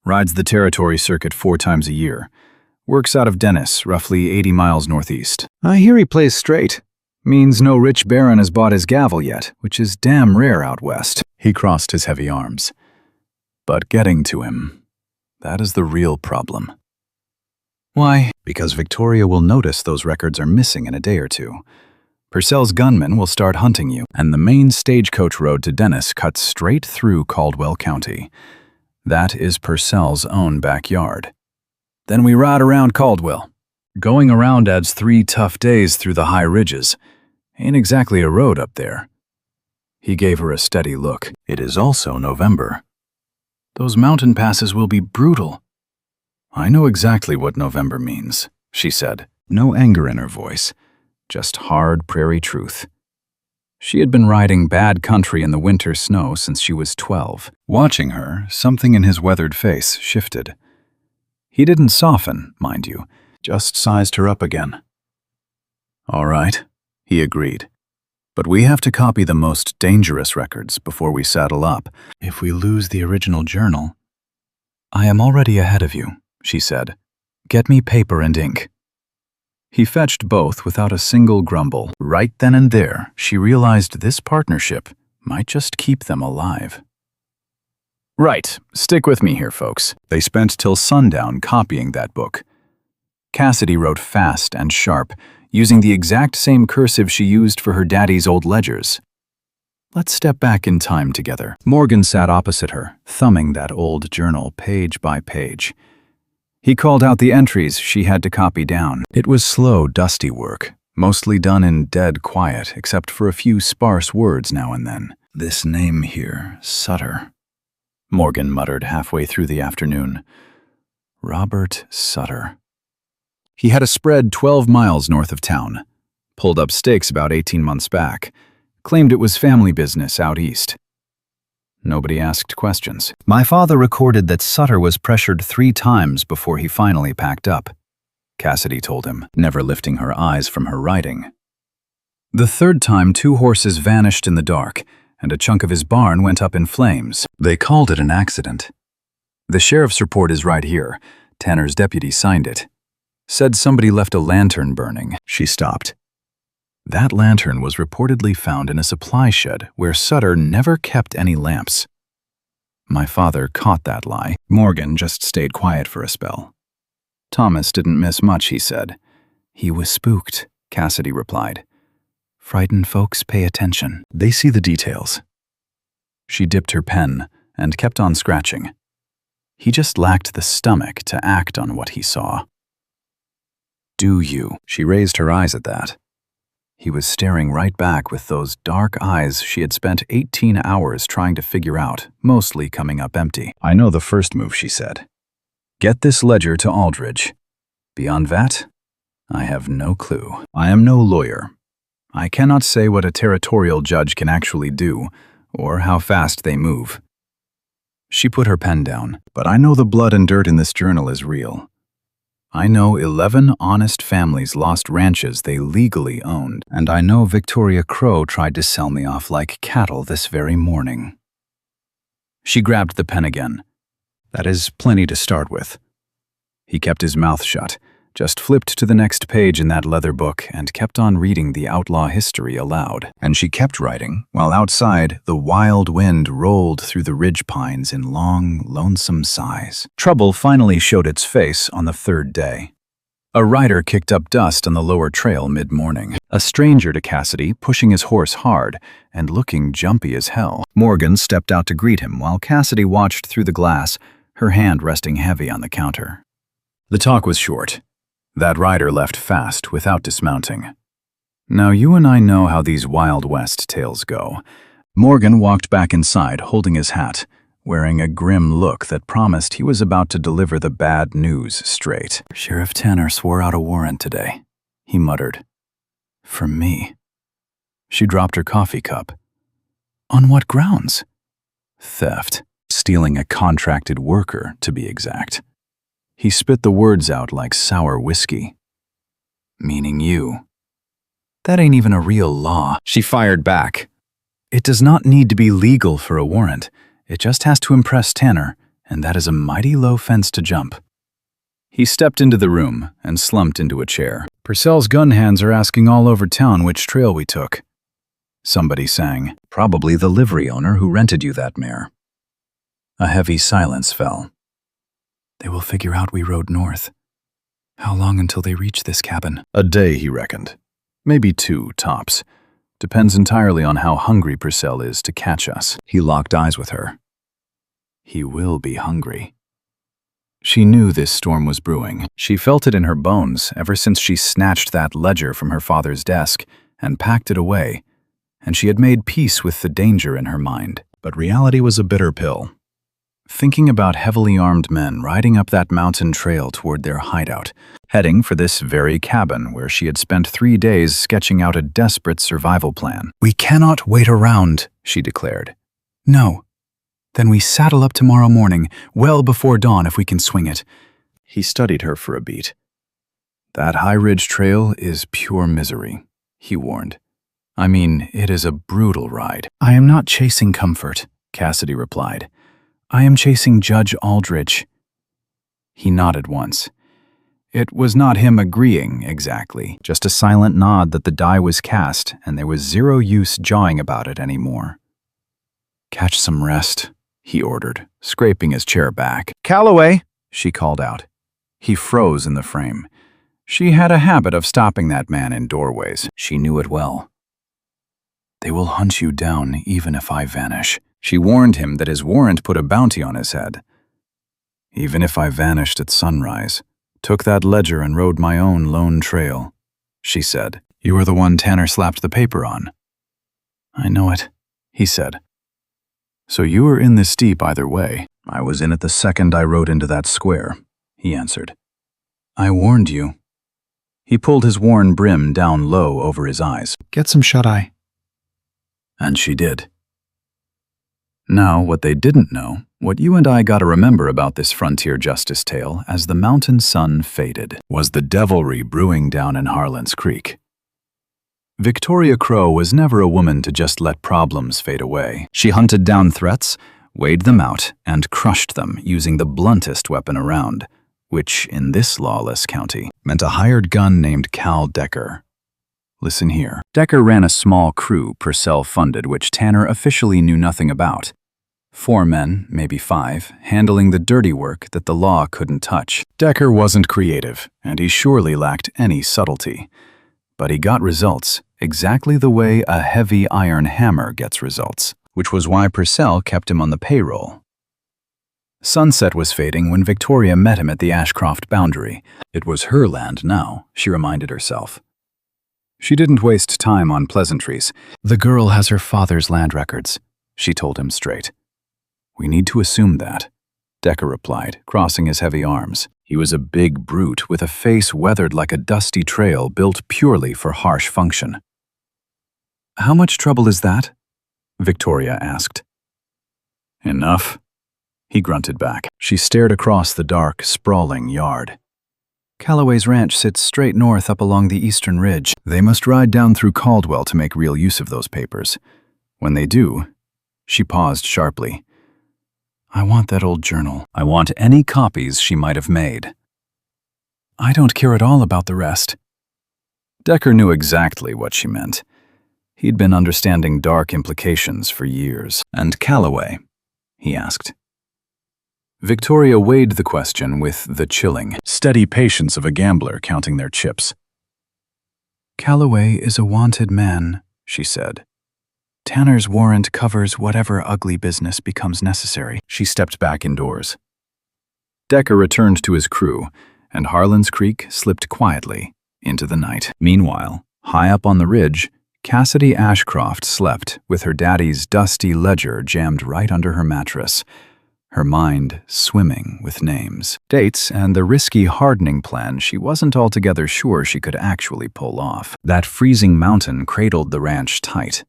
Rides the territory circuit 4 times a year. Works out of Dennis, roughly 80 miles northeast. I hear he plays straight. Means no rich baron has bought his gavel yet, which is damn rare out west." He crossed his heavy arms. "But getting to him, that is the real problem." "Why?" "Because Victoria will notice those records are missing in a day or 2. Purcell's gunmen will start hunting you, and the main stagecoach road to Dennis cuts straight through Caldwell County. That is Purcell's own backyard. Then we ride around Caldwell. Going around adds 3 tough days through the high ridges. Ain't exactly a road up there." He gave her a steady look. "It is also November. Those mountain passes will be brutal." "I know exactly what November means," she said, no anger in her voice, just hard prairie truth. She had been riding bad country in the winter snow since she was 12. Watching her, something in his weathered face shifted. He didn't soften, mind you, just sized her up again. "All right," he agreed. "But we have to copy the most dangerous records before we saddle up. If we lose the original journal—" "I am already ahead of you," she said. "Get me paper and ink." He fetched both without a single grumble. Right then and there, she realized this partnership might just keep them alive. "Right, stick with me here, folks." They spent till sundown copying that book. Cassidy wrote fast and sharp, using the exact same cursive she used for her daddy's old ledgers. "Let's step back in time together." Morgan sat opposite her, thumbing that old journal page by page. He called out the entries she had to copy down. It was slow, dusty work, mostly done in dead quiet, except for a few sparse words now and then. "This name here, Sutter," Morgan muttered halfway through the afternoon. "Robert Sutter." He had a spread 12 miles north of town. Pulled up stakes about 18 months back. Claimed it was family business out east. Nobody asked questions. "My father recorded that Sutter was pressured 3 times before he finally packed up," Cassidy told him, never lifting her eyes from her writing. "The 3rd time 2 horses vanished in the dark, and a chunk of his barn went up in flames. They called it an accident. The sheriff's report is right here. Tanner's deputy signed it. Said somebody left a lantern burning." She stopped. That lantern was reportedly found in a supply shed where Sutter never kept any lamps. My father caught that lie. Morgan just stayed quiet for a spell. "Thomas didn't miss much," he said. "He was spooked," Cassidy replied. "Frightened folks pay attention. They see the details." She dipped her pen and kept on scratching. He just lacked the stomach to act on what he saw. "Do you?" She raised her eyes at that. He was staring right back with those dark eyes she had spent 18 hours trying to figure out, mostly coming up empty. "I know the first move," she said. "Get this ledger to Aldridge. Beyond that, I have no clue. I am no lawyer. I cannot say what a territorial judge can actually do, or how fast they move." She put her pen down. "But I know the blood and dirt in this journal is real. I know 11 honest families lost ranches they legally owned, and I know Victoria Crow tried to sell me off like cattle this very morning." She grabbed the pen again. "That is plenty to start with." He kept his mouth shut, just flipped to the next page in that leather book and kept on reading the outlaw history aloud. And she kept writing, while outside, the wild wind rolled through the ridge pines in long, lonesome sighs. Trouble finally showed its face on the 3rd day. A rider kicked up dust on the lower trail mid-morning. A stranger to Cassidy, pushing his horse hard and looking jumpy as hell. Morgan stepped out to greet him while Cassidy watched through the glass, her hand resting heavy on the counter. The talk was short. That rider left fast without dismounting. Now you and I know how these Wild West tales go. Morgan walked back inside holding his hat, wearing a grim look that promised he was about to deliver the bad news straight. Sheriff Tanner swore out a warrant today, he muttered. For me. She dropped her coffee cup. On what grounds? Theft. Stealing a contracted worker, to be exact. He spit the words out like sour whiskey. Meaning you. That ain't even a real law, she fired back. It does not need to be legal for a warrant. It just has to impress Tanner, and that is a mighty low fence to jump. He stepped into the room and slumped into a chair. Purcell's gun hands are asking all over town which trail we took. Somebody sang, probably the livery owner who rented you that mare. A heavy silence fell. They will figure out we rode north. How long until they reach this cabin? A day, he reckoned. Maybe 2, tops. Depends entirely on how hungry Purcell is to catch us. He locked eyes with her. He will be hungry. She knew this storm was brewing. She felt it in her bones ever since she snatched that ledger from her father's desk and packed it away, and she had made peace with the danger in her mind. But reality was a bitter pill. Thinking about heavily armed men riding up that mountain trail toward their hideout, heading for this very cabin where she had spent 3 days sketching out a desperate survival plan. We cannot wait around, she declared. No. Then we saddle up tomorrow morning, well before dawn if we can swing it. He studied her for a beat. That High Ridge Trail is pure misery, he warned. I mean, it is a brutal ride. I am not chasing comfort, Cassidy replied. I am chasing Judge Aldrich. He nodded once. It was not him agreeing, exactly, just a silent nod that the die was cast and there was zero use jawing about it anymore. Catch some rest, he ordered, scraping his chair back. Calloway, she called out. He froze in the frame. She had a habit of stopping that man in doorways. She knew it well. They will hunt you down even if I vanish. She warned him that his warrant put a bounty on his head. Even if I vanished at sunrise, took that ledger and rode my own lone trail, she said. You were the one Tanner slapped the paper on. I know it, he said. So you were in this deep either way. I was in it the second I rode into that square, he answered. I warned you. He pulled his worn brim down low over his eyes. Get some shut-eye. And she did. Now, what they didn't know, what you and I gotta remember about this frontier justice tale as the mountain sun faded, was the devilry brewing down in Harland's Creek. Victoria Crow was never a woman to just let problems fade away. She hunted down threats, weighed them out, and crushed them using the bluntest weapon around, which, in this lawless county, meant a hired gun named Cal Decker. Listen here. Decker ran a small crew Purcell funded which Tanner officially knew nothing about. 4 men, maybe 5, handling the dirty work that the law couldn't touch. Decker wasn't creative, and he surely lacked any subtlety. But he got results, exactly the way a heavy iron hammer gets results, which was why Purcell kept him on the payroll. Sunset was fading when Victoria met him at the Ashcroft boundary. It was her land now, she reminded herself. She didn't waste time on pleasantries. The girl has her father's land records, she told him straight. We need to assume that, Decker replied, crossing his heavy arms. He was a big brute with a face weathered like a dusty trail built purely for harsh function. How much trouble is that? Victoria asked. Enough, he grunted back. She stared across the dark, sprawling yard. Calloway's ranch sits straight north up along the eastern ridge. They must ride down through Caldwell to make real use of those papers. When they do, she paused sharply. I want that old journal. I want any copies she might have made. I don't care at all about the rest. Decker knew exactly what she meant. He'd been understanding dark implications for years. And Calloway? He asked. Victoria weighed the question with the chilling, steady patience of a gambler counting their chips. Calloway is a wanted man, she said. Tanner's warrant covers whatever ugly business becomes necessary. She stepped back indoors. Decker returned to his crew, and Harland's Creek slipped quietly into the night. Meanwhile, High up on the ridge, Cassidy Ashcroft slept with her daddy's dusty ledger jammed right under her mattress, her mind swimming with names, dates, and the risky hardening plan she wasn't altogether sure she could actually pull off. That freezing mountain cradled the ranch tight.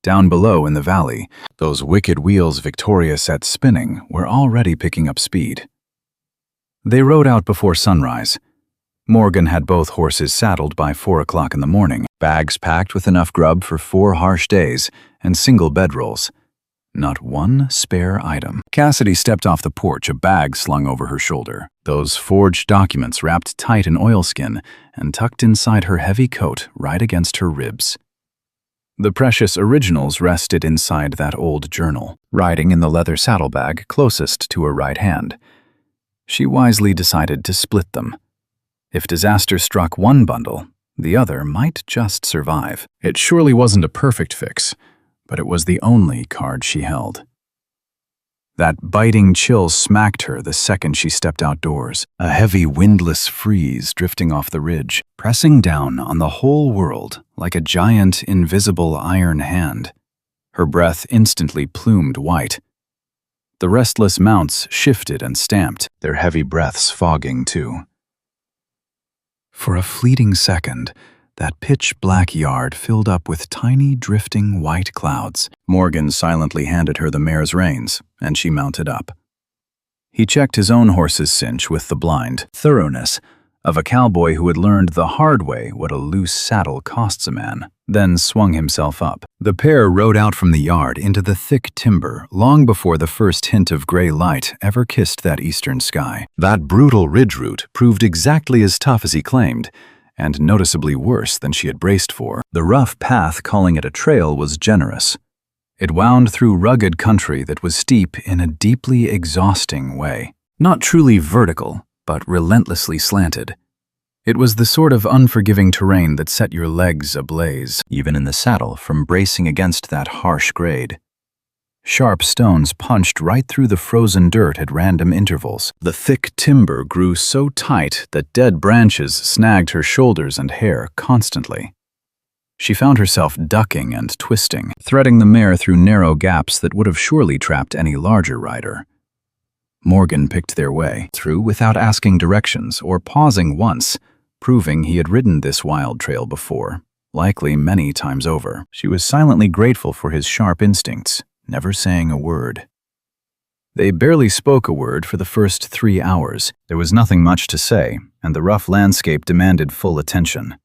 Down below in the valley, those wicked wheels Victoria set spinning were already picking up speed. They rode out before sunrise. Morgan had both horses saddled by 4 o'clock in the morning, bags packed with enough grub for 4 harsh days, and single bedrolls. Not one spare item. Cassidy stepped off the porch, a bag slung over her shoulder, those forged documents wrapped tight in oilskin and tucked inside her heavy coat right against her ribs. The precious originals rested inside that old journal, riding in the leather saddlebag closest to her right hand. She wisely decided to split them. If disaster struck one bundle, the other might just survive. It surely wasn't a perfect fix, but it was the only card she held. That biting chill smacked her the second she stepped outdoors, a heavy windless freeze drifting off the ridge, pressing down on the whole world like a giant invisible iron hand. Her breath instantly plumed white. The restless mounts shifted and stamped, their heavy breaths fogging too. For a fleeting second, that pitch-black yard filled up with tiny, drifting white clouds. Morgan silently handed her the mare's reins, and she mounted up. He checked his own horse's cinch with the blind thoroughness of a cowboy who had learned the hard way what a loose saddle costs a man, then swung himself up. The pair rode out from the yard into the thick timber long before the first hint of gray light ever kissed that eastern sky. That brutal ridge route proved exactly as tough as he claimed, and noticeably worse than she had braced for. The rough path, calling it a trail, was generous. It wound through rugged country that was steep in a deeply exhausting way. Not truly vertical, but relentlessly slanted. It was the sort of unforgiving terrain that set your legs ablaze, even in the saddle, from bracing against that harsh grade. Sharp stones punched right through the frozen dirt at random intervals. The thick timber grew so tight that dead branches snagged her shoulders and hair constantly. She found herself ducking and twisting, threading the mare through narrow gaps that would have surely trapped any larger rider. Morgan picked their way through without asking directions or pausing once, proving he had ridden this wild trail before, likely many times over. She was silently grateful for his sharp instincts, never saying a word. They barely spoke a word for the first 3 hours. There was nothing much to say, and the rough landscape demanded full attention.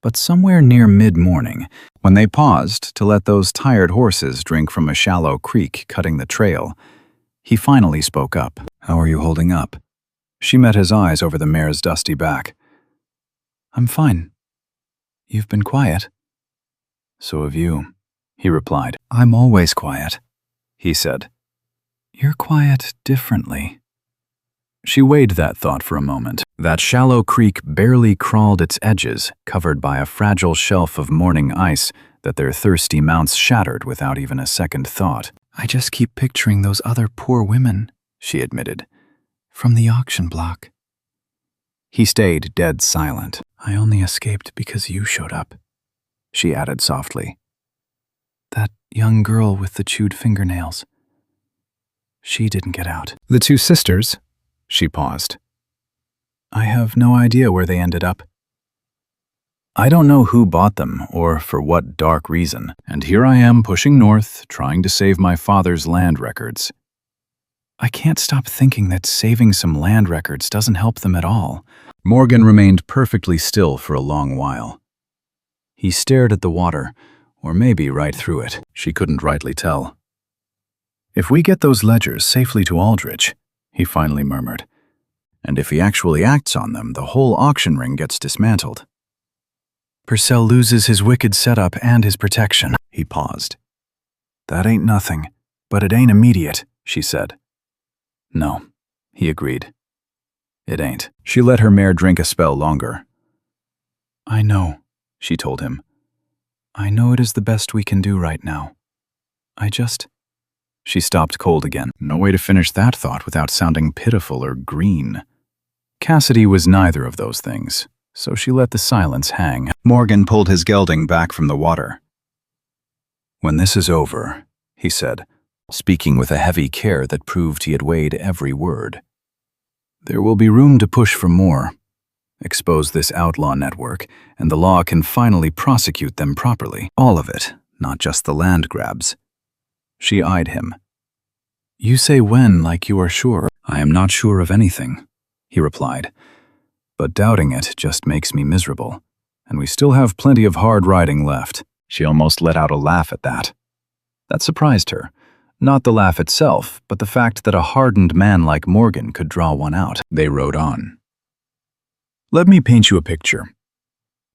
But somewhere near mid-morning, when they paused to let those tired horses drink from a shallow creek cutting the trail, he finally spoke up. "How are you holding up?" She met his eyes over the mare's dusty back. "I'm fine. You've been quiet." "So have you," he replied. "I'm always quiet," he said. "You're quiet differently." She weighed that thought for a moment. That shallow creek barely crawled its edges, covered by a fragile shelf of morning ice that their thirsty mounts shattered without even a second thought. "I just keep picturing those other poor women," she admitted, "from the auction block." He stayed dead silent. "I only escaped because you showed up," she added softly. "That young girl with the chewed fingernails. She didn't get out." "The 2 sisters?" She paused. "I have no idea where they ended up. I don't know who bought them or for what dark reason, and here I am pushing north, trying to save my father's land records." "I can't stop thinking that saving some land records doesn't help them at all." Morgan remained perfectly still for a long while. He stared at the water, or maybe right through it. She couldn't rightly tell. "If we get those ledgers safely to Aldrich," he finally murmured, "and if he actually acts on them, the whole auction ring gets dismantled. Purcell loses his wicked setup and his protection." He paused. "That ain't nothing, but it ain't immediate," she said. "No," he agreed. "It ain't." She let her mare drink a spell longer. "I know," she told him. "I know it is the best we can do right now. I just—" She stopped cold again. No way to finish that thought without sounding pitiful or green. Cassidy was neither of those things. so she let the silence hang. Morgan pulled his gelding back from the water. "When this is over," he said, speaking with a heavy care that proved he had weighed every word, "there will be room to push for more. Expose this outlaw network, and the law can finally prosecute them properly. All of it, not just the land grabs." She eyed him. "You say when like you are sure." "I am not sure of anything," he replied. "But doubting it just makes me miserable, and we still have plenty of hard riding left." She almost let out a laugh at that. That surprised her. Not the laugh itself, but the fact that a hardened man like Morgan could draw one out. They rode on. "Let me paint you a picture."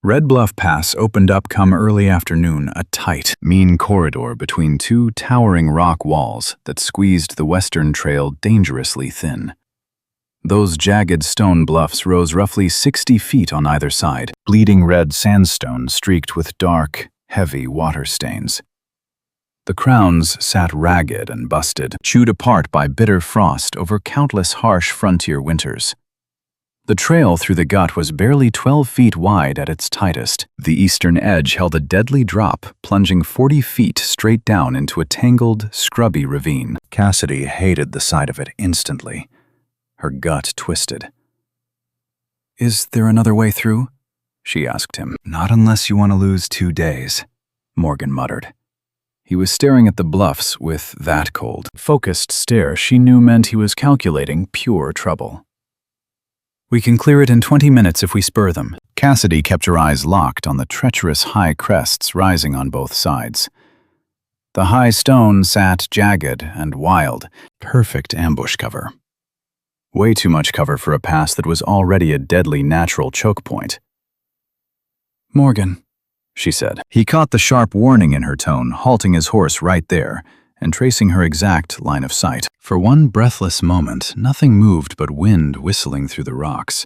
Red Bluff Pass opened up come early afternoon, a tight, mean corridor between two towering rock walls that squeezed the western trail dangerously thin. Those jagged stone bluffs rose roughly 60 feet on either side, bleeding red sandstone streaked with dark, heavy water stains. The crowns sat ragged and busted, chewed apart by bitter frost over countless harsh frontier winters. The trail through the gut was barely 12 feet wide at its tightest. The eastern edge held a deadly drop, plunging 40 feet straight down into a tangled, scrubby ravine. Cassidy hated the sight of it instantly. Her gut twisted. "Is there another way through?" she asked him. "Not unless you want to lose 2 days," Morgan muttered. He was staring at the bluffs with that cold, focused stare she knew meant he was calculating pure trouble. "We can clear it in 20 minutes if we spur them." Cassidy kept her eyes locked on the treacherous high crests rising on both sides. The high stone sat jagged and wild, perfect ambush cover. Way too much cover for a pass that was already a deadly natural choke point. "Morgan," she said. He caught the sharp warning in her tone, halting his horse right there and tracing her exact line of sight. For one breathless moment, nothing moved but wind whistling through the rocks.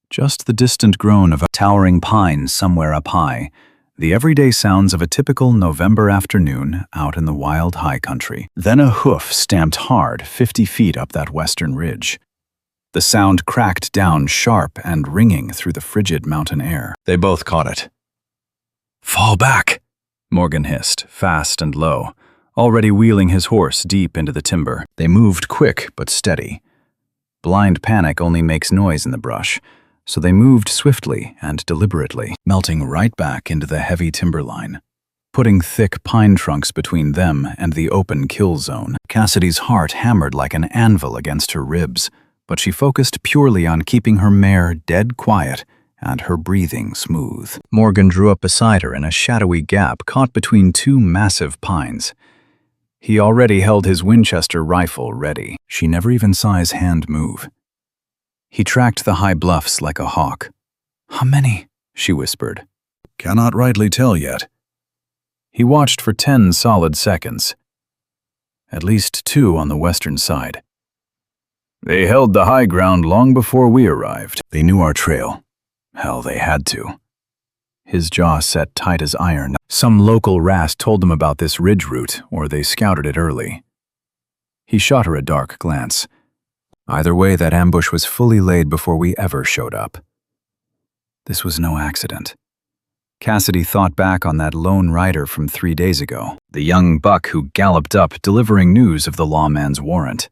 Just the distant groan of a towering pine somewhere up high, the everyday sounds of a typical November afternoon out in the wild high country. Then a hoof stamped hard 50 feet up that western ridge. The sound cracked down sharp and ringing through the frigid mountain air. They both caught it. "Fall back," Morgan hissed, fast and low, already wheeling his horse deep into the timber. They moved quick but steady. Blind panic only makes noise in the brush, so they moved swiftly and deliberately, melting right back into the heavy timberline, putting thick pine trunks between them and the open kill zone. Cassidy's heart hammered like an anvil against her ribs, but she focused purely on keeping her mare dead quiet and her breathing smooth. Morgan drew up beside her in a shadowy gap caught between two massive pines. He already held his Winchester rifle ready. She never even saw his hand move. He tracked the high bluffs like a hawk. "How many?" she whispered. "Cannot rightly tell yet." He watched for 10 solid seconds. At least 2 on the western side. "They held the high ground long before we arrived. They knew our trail. Hell, they had to." His jaw set tight as iron. Some local rat told them about this ridge route, or they scouted it early. He shot her a dark glance. Either way, that ambush was fully laid before we ever showed up. This was no accident. Cassidy thought back on that lone rider from 3 days ago, the young buck who galloped up delivering news of the lawman's warrant.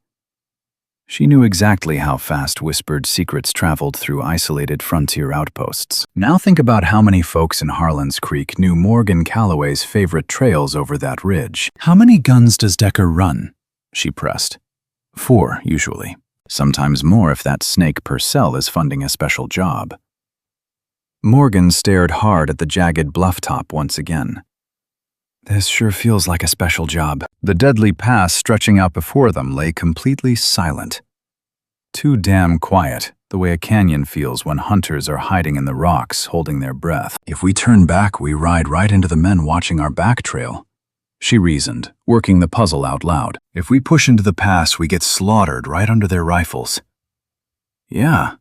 She knew exactly how fast whispered secrets traveled through isolated frontier outposts. Now think about how many folks in Harland's Creek knew Morgan Calloway's favorite trails over that ridge. "How many guns does Decker run?" she pressed. 4, usually. Sometimes more if that snake Purcell is funding a special job. Morgan stared hard at the jagged bluff top once again. This sure feels like a special job. The deadly pass stretching out before them lay completely silent. Too damn quiet, the way a canyon feels when hunters are hiding in the rocks, holding their breath. "If we turn back, we ride right into the men watching our back trail," she reasoned, working the puzzle out loud. "If we push into the pass, we get slaughtered right under their rifles." "Yeah,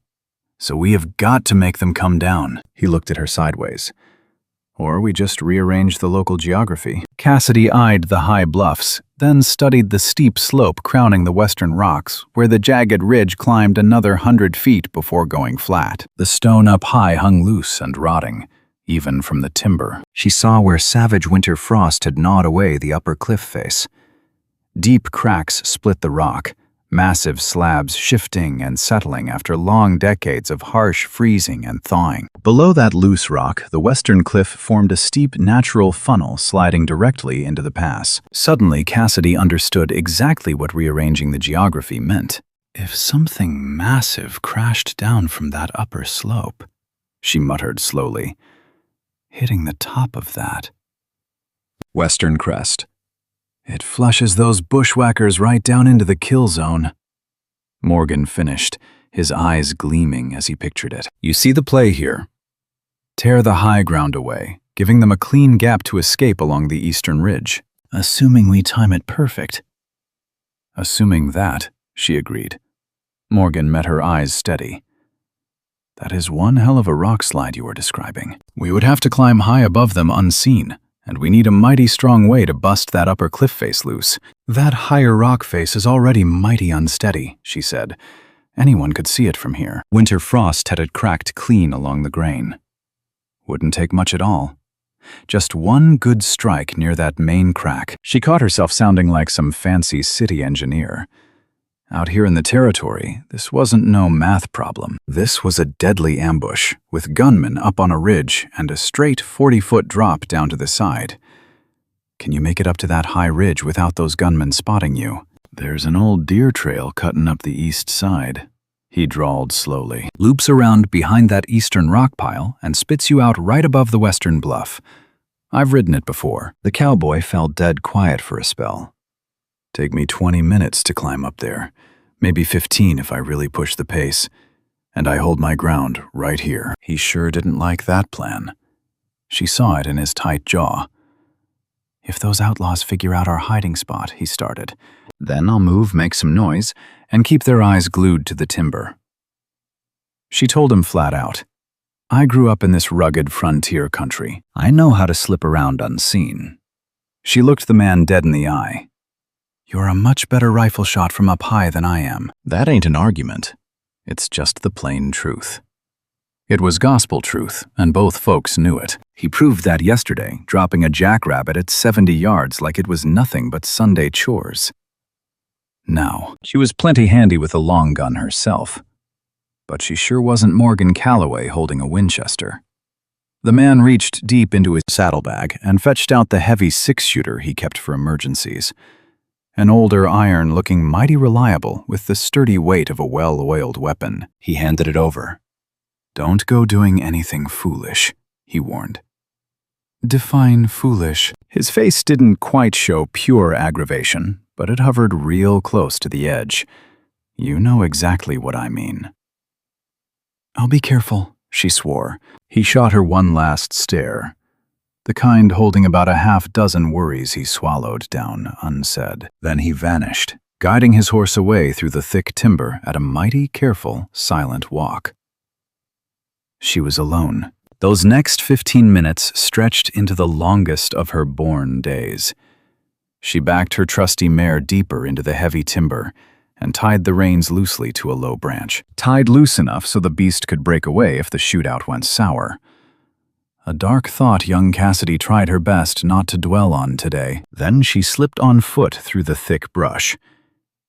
so we have got to make them come down." He looked at her sideways. Or we just rearrange the local geography. Cassidy eyed the high bluffs, then studied the steep slope crowning the western rocks, where the jagged ridge climbed another 100 feet before going flat. The stone up high hung loose and rotting, even from the timber. She saw where savage winter frost had gnawed away the upper cliff face. Deep cracks split the rock, massive slabs shifting and settling after long decades of harsh freezing and thawing. Below that loose rock, the western cliff formed a steep natural funnel sliding directly into the pass. Suddenly, Cassidy understood exactly what rearranging the geography meant. If something massive crashed down from that upper slope, she muttered slowly, hitting the top of that western crest. It flushes those bushwhackers right down into the kill zone. Morgan finished, his eyes gleaming as he pictured it. You see the play here. Tear the high ground away, giving them a clean gap to escape along the eastern ridge. Assuming we time it perfect. Assuming that, she agreed. Morgan met her eyes steady. That is one hell of a rock slide you are describing. We would have to climb high above them unseen. And we need a mighty strong way to bust that upper cliff face loose. That higher rock face is already mighty unsteady, she said. Anyone could see it from here. Winter frost had it cracked clean along the grain. Wouldn't take much at all. Just one good strike near that main crack. She caught herself sounding like some fancy city engineer. Out here in the territory, this wasn't no math problem. This was a deadly ambush, with gunmen up on a ridge and a straight 40-foot drop down to the side. Can you make it up to that high ridge without those gunmen spotting you? There's an old deer trail cutting up the east side, he drawled slowly. Loops around behind that eastern rock pile and spits you out right above the western bluff. I've ridden it before. The cowboy fell dead quiet for a spell. Take me 20 minutes to climb up there, maybe 15 if I really push the pace, and I hold my ground right here. He sure didn't like that plan. She saw it in his tight jaw. If those outlaws figure out our hiding spot, he started, then I'll move, make some noise, and keep their eyes glued to the timber. She told him flat out, I grew up in this rugged frontier country. I know how to slip around unseen. She looked the man dead in the eye. You're a much better rifle shot from up high than I am. That ain't an argument. It's just the plain truth. It was gospel truth, and both folks knew it. He proved that yesterday, dropping a jackrabbit at 70 yards like it was nothing but Sunday chores. Now, she was plenty handy with a long gun herself, but she sure wasn't Morgan Calloway holding a Winchester. The man reached deep into his saddlebag and fetched out the heavy six-shooter he kept for emergencies. An older iron looking mighty reliable with the sturdy weight of a well-oiled weapon. He handed it over. Don't go doing anything foolish, he warned. Define foolish. His face didn't quite show pure aggravation, but it hovered real close to the edge. You know exactly what I mean. I'll be careful, she swore. He shot her one last stare, the kind holding about a half-dozen worries he swallowed down unsaid. Then he vanished, guiding his horse away through the thick timber at a mighty careful, silent walk. She was alone. Those next 15 minutes stretched into the longest of her born days. She backed her trusty mare deeper into the heavy timber and tied the reins loosely to a low branch, tied loose enough so the beast could break away if the shootout went sour. A dark thought young Cassidy tried her best not to dwell on today. Then she slipped on foot through the thick brush.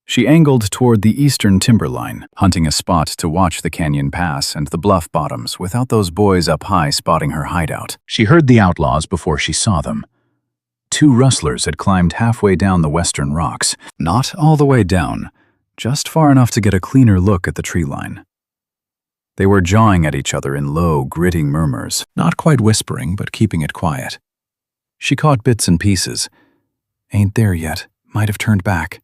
She angled toward the eastern timberline, hunting a spot to watch the canyon pass and the bluff bottoms without those boys up high spotting her hideout. She heard the outlaws before she saw them. 2 rustlers had climbed halfway down the western rocks, not all the way down, just far enough to get a cleaner look at the tree line. They were jawing at each other in low, gritting murmurs, not quite whispering, but keeping it quiet. She caught bits and pieces. Ain't there yet, might have turned back.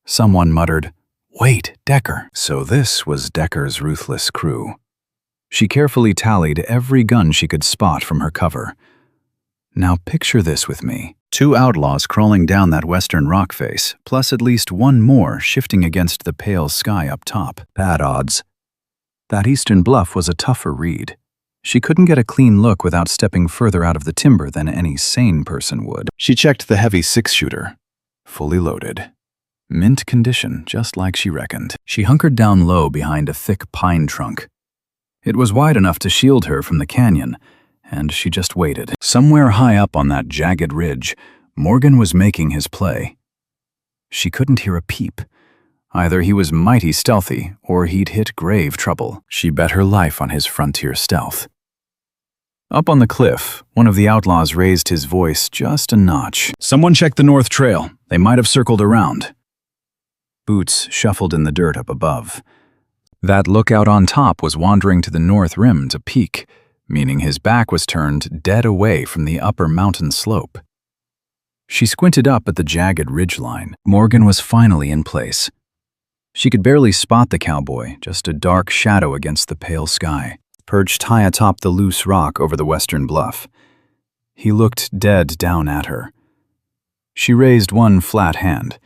Someone muttered, Wait, Decker. So this was Decker's ruthless crew. She carefully tallied every gun she could spot from her cover. Now picture this with me. 2 outlaws crawling down that western rock face, plus at least 1 more shifting against the pale sky up top. Bad odds. That eastern bluff was a tougher read. She couldn't get a clean look without stepping further out of the timber than any sane person would. She checked the heavy six-shooter. Fully loaded. Mint condition, just like she reckoned. She hunkered down low behind a thick pine trunk. It was wide enough to shield her from the canyon, and she just waited. Somewhere high up on that jagged ridge, Morgan was making his play. She couldn't hear a peep. Either he was mighty stealthy, or he'd hit grave trouble. She bet her life on his frontier stealth. Up on the cliff, one of the outlaws raised his voice just a notch. "Someone check the north trail. They might have circled around." Boots shuffled in the dirt up above. That lookout on top was wandering to the north rim to peek, meaning his back was turned dead away from the upper mountain slope. She squinted up at the jagged ridgeline. Morgan was finally in place. She could barely spot the cowboy, just a dark shadow against the pale sky, perched high atop the loose rock over the western bluff. He looked dead down at her. She raised one flat hand.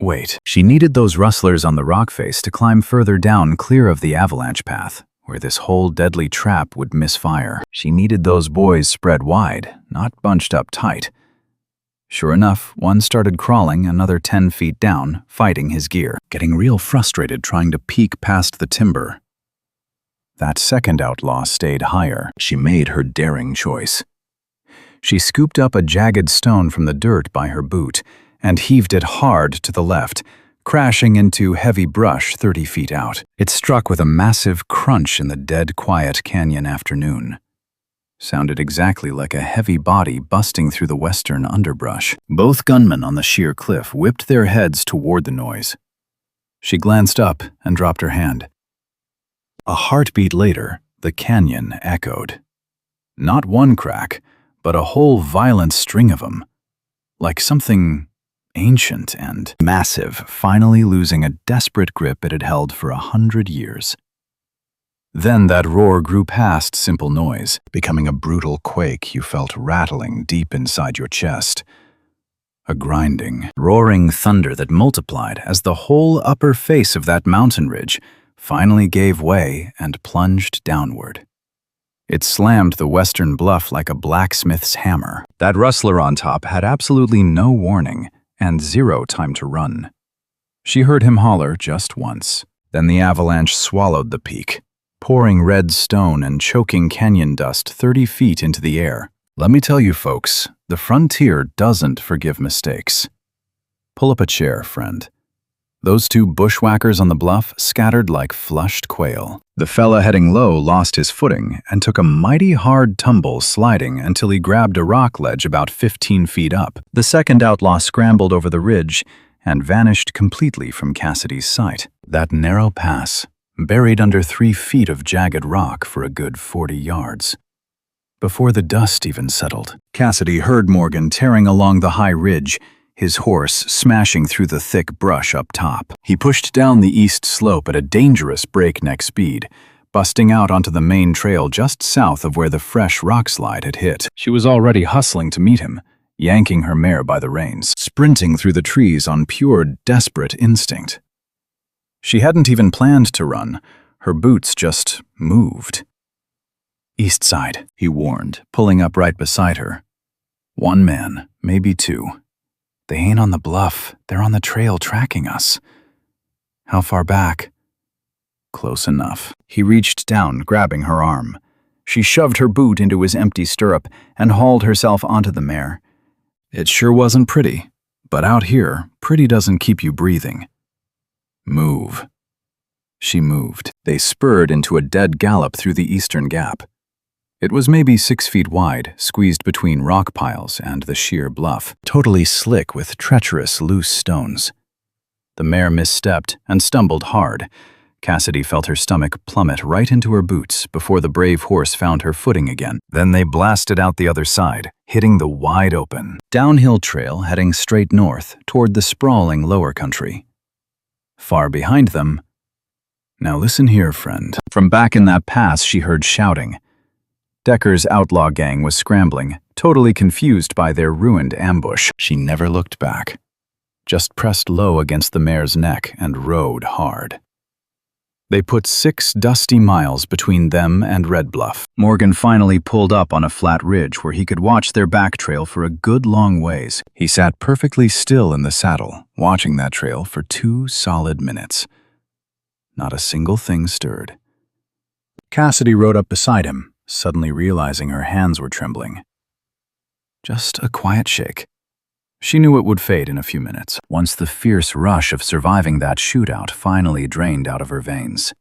Wait, she needed those rustlers on the rock face to climb further down clear of the avalanche path, where this whole deadly trap would misfire. She needed those boys spread wide, not bunched up tight. Sure enough, one started crawling another 10 feet down, fighting his gear, getting real frustrated trying to peek past the timber. That second outlaw stayed higher. She made her daring choice. She scooped up a jagged stone from the dirt by her boot and heaved it hard to the left, crashing into heavy brush 30 feet out. It struck with a massive crunch in the dead quiet canyon afternoon. Sounded exactly like a heavy body busting through the western underbrush. Both gunmen on the sheer cliff whipped their heads toward the noise. She glanced up and dropped her hand. A heartbeat later, the canyon echoed. Not one crack, but a whole violent string of them. Like something ancient and massive finally losing a desperate grip it had held for 100 years. Then that roar grew past simple noise, becoming a brutal quake you felt rattling deep inside your chest. A grinding, roaring thunder that multiplied as the whole upper face of that mountain ridge finally gave way and plunged downward. It slammed the western bluff like a blacksmith's hammer. That rustler on top had absolutely no warning and zero time to run. She heard him holler just once. Then the avalanche swallowed the peak, pouring red stone and choking canyon dust 30 feet into the air. Let me tell you folks, the frontier doesn't forgive mistakes. Pull up a chair, friend. Those two bushwhackers on the bluff scattered like flushed quail. The fella heading low lost his footing and took a mighty hard tumble sliding until he grabbed a rock ledge about 15 feet up. The second outlaw scrambled over the ridge and vanished completely from Cassidy's sight. That narrow pass, buried under 3 feet of jagged rock for a good 40 yards. Before the dust even settled, Cassidy heard Morgan tearing along the high ridge, his horse smashing through the thick brush up top. He pushed down the east slope at a dangerous breakneck speed, busting out onto the main trail just south of where the fresh rock slide had hit. She was already hustling to meet him, yanking her mare by the reins, sprinting through the trees on pure, desperate instinct. She hadn't even planned to run. Her boots just moved. "East side," he warned, pulling up right beside her. "One man, maybe two. They ain't on the bluff. They're on the trail tracking us." "How far back?" "Close enough." He reached down, grabbing her arm. She shoved her boot into his empty stirrup and hauled herself onto the mare. It sure wasn't pretty, but out here, pretty doesn't keep you breathing. "Move." She moved. They spurred into a dead gallop through the eastern gap. It was maybe 6 feet wide, squeezed between rock piles and the sheer bluff, totally slick with treacherous, loose stones. The mare misstepped and stumbled hard. Cassidy felt her stomach plummet right into her boots before the brave horse found her footing again. Then they blasted out the other side, hitting the wide-open, downhill trail heading straight north toward the sprawling lower country. Far behind them, "Now listen here, friend." From back in that pass, she heard shouting. Decker's outlaw gang was scrambling, totally confused by their ruined ambush. She never looked back, just pressed low against the mare's neck and rode hard. They put 6 dusty miles between them and Red Bluff. Morgan finally pulled up on a flat ridge where he could watch their back trail for a good long ways. He sat perfectly still in the saddle, watching that trail for 2 solid minutes. Not a single thing stirred. Cassidy rode up beside him, suddenly realizing her hands were trembling. Just a quiet shake. She knew it would fade in a few minutes, once the fierce rush of surviving that shootout finally drained out of her veins.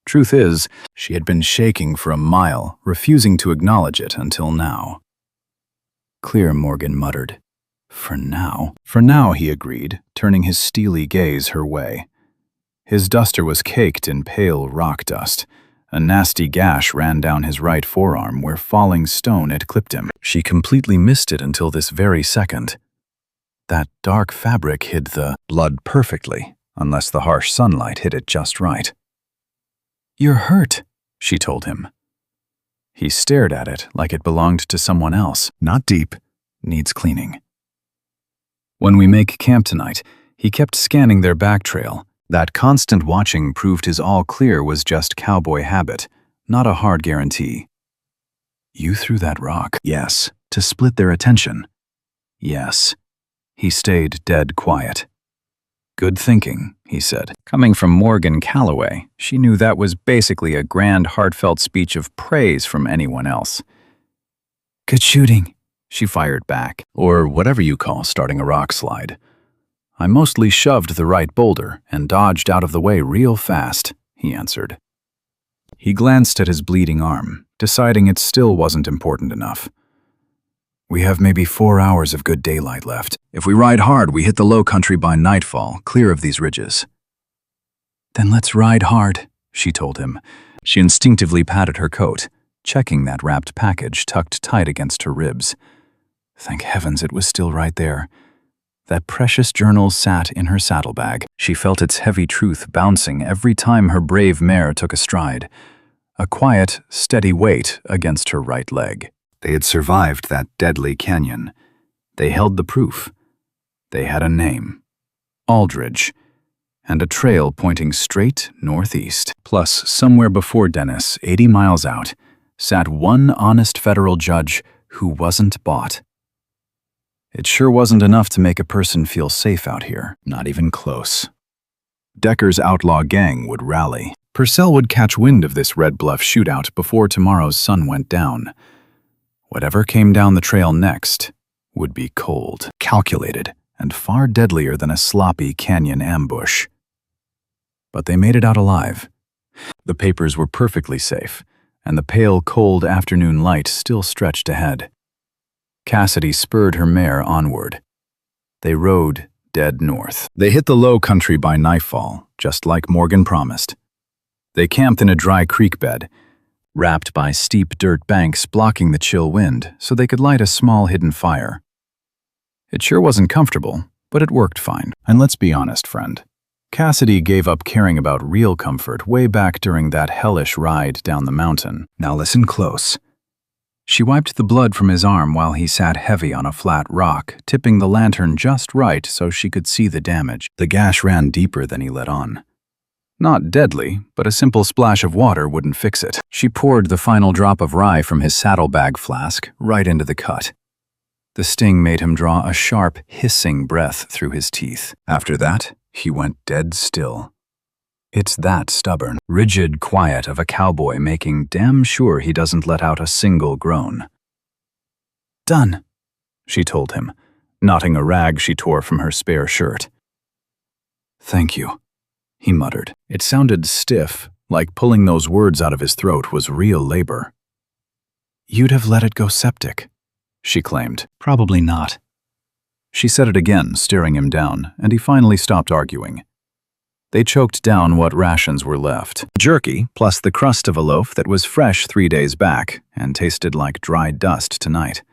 Truth is, she had been shaking for a mile, refusing to acknowledge it until now. Clear, Morgan muttered. For now. For now, he agreed, turning his steely gaze her way. His duster was caked in pale rock dust. A nasty gash ran down his right forearm where falling stone had clipped him. She completely missed it until this very second. That dark fabric hid the blood perfectly, unless the harsh sunlight hit it just right. "You're hurt," she told him. He stared at it like it belonged to someone else. Not deep, needs cleaning. When we make camp tonight, he kept scanning their back trail. That constant watching proved his all clear was just cowboy habit, not a hard guarantee. "You threw that rock?" "Yes, to split their attention." "Yes." He stayed dead quiet. "Good thinking," he said. Coming from Morgan Calloway, she knew that was basically a grand, heartfelt speech of praise from anyone else. "Good shooting," she fired back, or whatever you call starting a rock slide. "I mostly shoved the right boulder and dodged out of the way real fast," he answered. He glanced at his bleeding arm, deciding it still wasn't important enough. "We have maybe 4 hours of good daylight left. If we ride hard, we hit the low country by nightfall, clear of these ridges." "Then let's ride hard," she told him. She instinctively patted her coat, checking that wrapped package tucked tight against her ribs. Thank heavens it was still right there. That precious journal sat in her saddlebag. She felt its heavy truth bouncing every time her brave mare took a stride. A quiet, steady weight against her right leg. They had survived that deadly canyon. They held the proof. They had a name. Aldridge. And a trail pointing straight northeast. Plus, somewhere before Dennis, 80 miles out, sat one honest federal judge who wasn't bought. It sure wasn't enough to make a person feel safe out here, not even close. Decker's outlaw gang would rally. Purcell would catch wind of this Red Bluff shootout before tomorrow's sun went down. Whatever came down the trail next would be cold, calculated, and far deadlier than a sloppy canyon ambush. But they made it out alive. The papers were perfectly safe, and the pale, cold afternoon light still stretched ahead. Cassidy spurred her mare onward. They rode dead north. They hit the low country by nightfall, just like Morgan promised. They camped in a dry creek bed, wrapped by steep dirt banks blocking the chill wind so they could light a small hidden fire. It sure wasn't comfortable, but it worked fine. And let's be honest, friend. Cassidy gave up caring about real comfort way back during that hellish ride down the mountain. Now listen close. She wiped the blood from his arm while he sat heavy on a flat rock, tipping the lantern just right so she could see the damage. The gash ran deeper than he let on. Not deadly, but a simple splash of water wouldn't fix it. She poured the final drop of rye from his saddlebag flask right into the cut. The sting made him draw a sharp, hissing breath through his teeth. After that, he went dead still. It's that stubborn, rigid quiet of a cowboy making damn sure he doesn't let out a single groan. "Done," she told him, knotting a rag she tore from her spare shirt. "Thank you," he muttered. It sounded stiff, like pulling those words out of his throat was real labor. "You'd have let it go septic," she claimed. "Probably not." She said it again, staring him down, and he finally stopped arguing. They choked down what rations were left. Jerky, plus the crust of a loaf that was fresh 3 days back and tasted like dried dust tonight.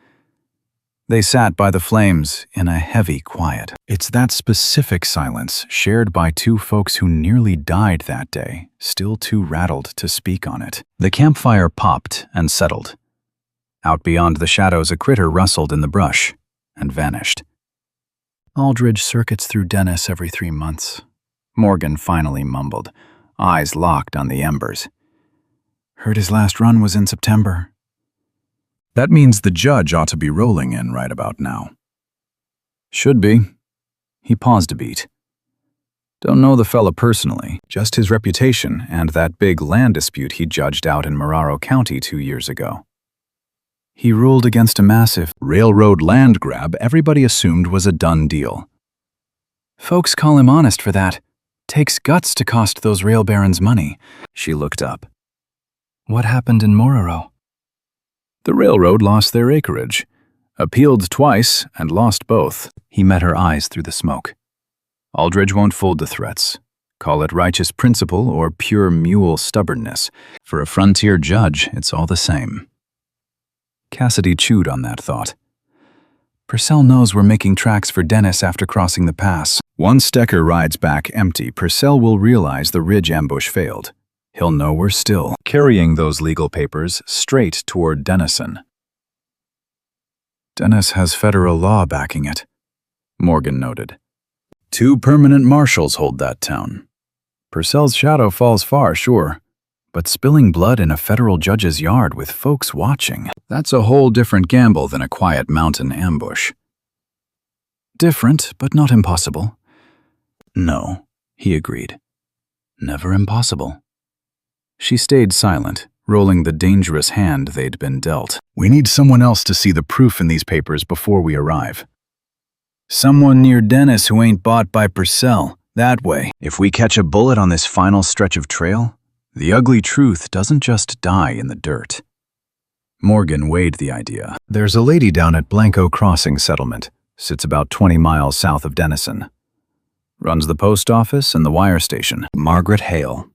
They sat by the flames in a heavy quiet. It's that specific silence shared by two folks who nearly died that day, still too rattled to speak on it. The campfire popped and settled. Out beyond the shadows, a critter rustled in the brush and vanished. "Aldridge circuits through Dennis every 3 months," Morgan finally mumbled, eyes locked on the Embers. Heard his last run was in September. That means the judge ought to be rolling in right about now. Should be. He paused a beat. Don't know the fella personally, just his reputation and that big land dispute he judged out in Moraro County 2 years ago. He ruled against a massive railroad land grab everybody assumed was a done deal. Folks call him honest for that. Takes guts to cost those rail barons money. She looked up. What happened in Moraro? The railroad lost their acreage. Appealed twice and lost both. He met her eyes through the smoke. Aldridge won't fold to threats. Call it righteous principle or pure mule stubbornness. For a frontier judge, it's all the same. Cassidy chewed on that thought. Purcell knows we're making tracks for Dennis after crossing the pass. Once Stecker rides back empty, Purcell will realize the ridge ambush failed. He'll know we're still carrying those legal papers straight toward Dennison. Dennis has federal law backing it, Morgan noted. 2 permanent marshals hold that town. Purcell's shadow falls far, sure, but spilling blood in a federal judge's yard with folks watching, that's a whole different gamble than a quiet mountain ambush. Different, but not impossible. No, he agreed. Never impossible. She stayed silent, rolling the dangerous hand they'd been dealt. We need someone else to see the proof in these papers before we arrive. Someone near Dennis who ain't bought by Purcell, that way. If we catch a bullet on this final stretch of trail, the ugly truth doesn't just die in the dirt. Morgan weighed the idea. There's a lady down at Blanco Crossing Settlement, sits about 20 miles south of Dennison. Runs the post office and the wire station, Margaret Hale.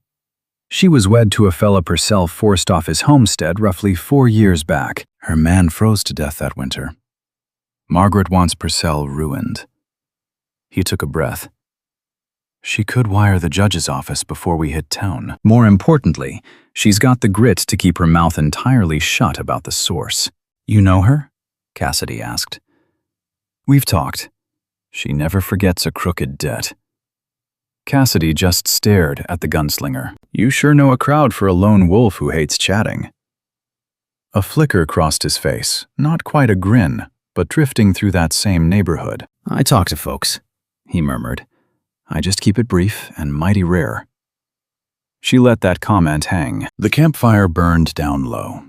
She was wed to a fella Purcell forced off his homestead roughly 4 years back. Her man froze to death that winter. Margaret wants Purcell ruined. He took a breath. She could wire the judge's office before we hit town. More importantly, she's got the grit to keep her mouth entirely shut about the source. You know her? Cassidy asked. We've talked. She never forgets a crooked debt. Cassidy just stared at the gunslinger. You sure know a crowd for a lone wolf who hates chatting. A flicker crossed his face, not quite a grin, but drifting through that same neighborhood. I talk to folks, he murmured. I just keep it brief and mighty rare. She let that comment hang. The campfire burned down low.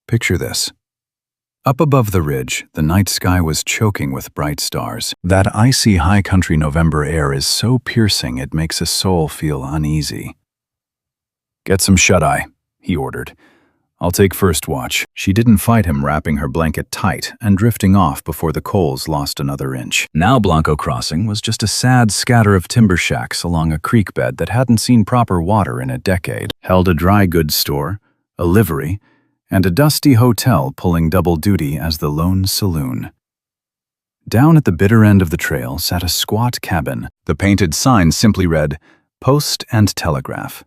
Picture this. Up above the ridge, the night sky was choking with bright stars. That icy high country November air is so piercing it makes a soul feel uneasy. Get some shut-eye, he ordered. I'll take first watch. She didn't fight him wrapping her blanket tight and drifting off before the coals lost another inch. Now Blanco Crossing was just a sad scatter of timber shacks along a creek bed that hadn't seen proper water in a decade. Held a dry goods store, a livery, and a dusty hotel pulling double duty as the lone saloon. Down at the bitter end of the trail sat a squat cabin. The painted sign simply read, Post and Telegraph.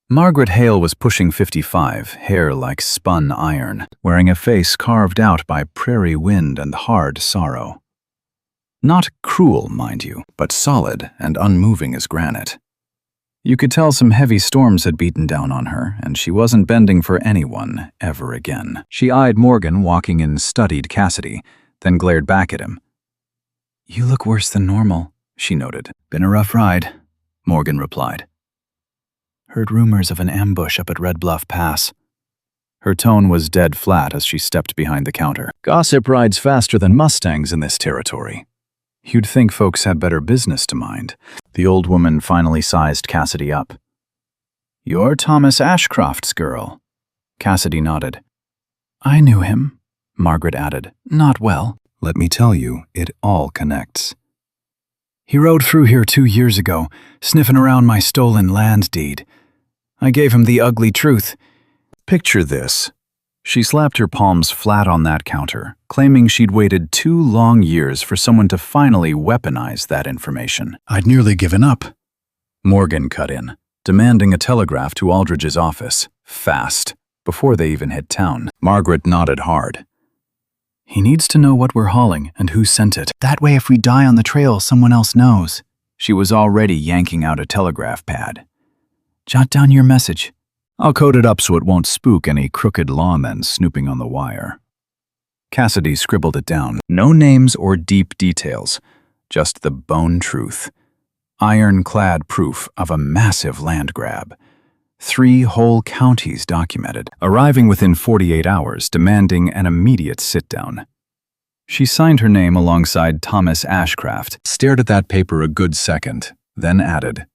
Margaret Hale was pushing 55, hair like spun iron, wearing a face carved out by prairie wind and hard sorrow. Not cruel, mind you, but solid and unmoving as granite. You could tell some heavy storms had beaten down on her, and she wasn't bending for anyone ever again. She eyed Morgan walking in studied Cassidy, then glared back at him. You look worse than normal, she noted. Been a rough ride, Morgan replied. Heard rumors of an ambush up at Red Bluff Pass. Her tone was dead flat as she stepped behind the counter. Gossip rides faster than Mustangs in this territory. You'd think folks had better business to mind. The old woman finally sized Cassidy up. You're Thomas Ashcroft's girl. Cassidy nodded. I knew him, Margaret added. Not well. Let me tell you, it all connects. He rode through here 2 years ago, sniffing around my stolen land deed. I gave him the ugly truth. Picture this. She slapped her palms flat on that counter, claiming she'd waited 2 long years for someone to finally weaponize that information. I'd nearly given up. Morgan cut in, demanding a telegraph to Aldridge's office, fast, before they even hit town. Margaret nodded hard. He needs to know what we're hauling and who sent it. That way if we die on the trail, someone else knows. She was already yanking out a telegraph pad. "Jot down your message. I'll code it up so it won't spook any crooked lawmen snooping on the wire." Cassidy scribbled it down. No names or deep details, just the bone truth. Ironclad proof of a massive land grab. 3 whole counties documented, arriving within 48 hours, demanding an immediate sit-down. She signed her name alongside Thomas Ashcraft, stared at that paper a good second, then added,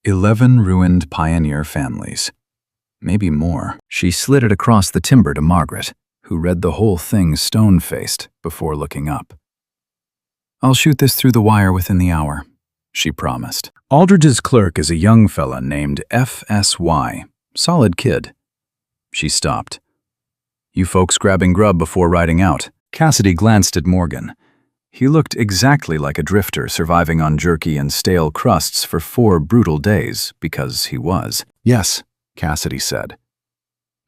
11 ruined pioneer families. Maybe more. She slid it across the timber to Margaret, who read the whole thing stone-faced before looking up. "I'll shoot this through the wire within the hour," she promised. Aldridge's clerk is a young fella named F.S.Y. Solid kid. She stopped. "You folks grabbing grub before riding out?" Cassidy glanced at Morgan. He looked exactly like a drifter surviving on jerky and stale crusts for 4 brutal days, because he was. "Yes," Cassidy said.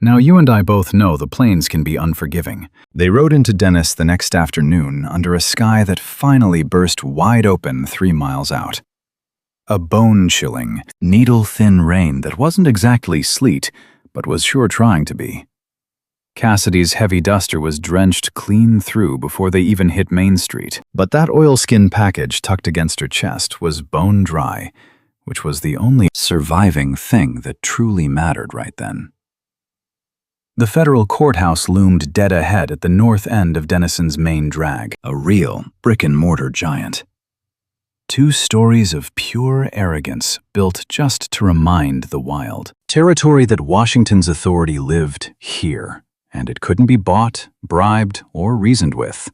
"Now you and I both know the plains can be unforgiving." They rode into Dennis the next afternoon under a sky that finally burst wide open 3 miles out. A bone-chilling, needle-thin rain that wasn't exactly sleet, but was sure trying to be. Cassidy's heavy duster was drenched clean through before they even hit Main Street, but that oilskin package tucked against her chest was bone dry, which was the only surviving thing that truly mattered right then. The federal courthouse loomed dead ahead at the north end of Dennison's main drag, a real brick-and-mortar giant. 2 stories of pure arrogance built just to remind the wild. Territory that Washington's authority lived here, and it couldn't be bought, bribed, or reasoned with.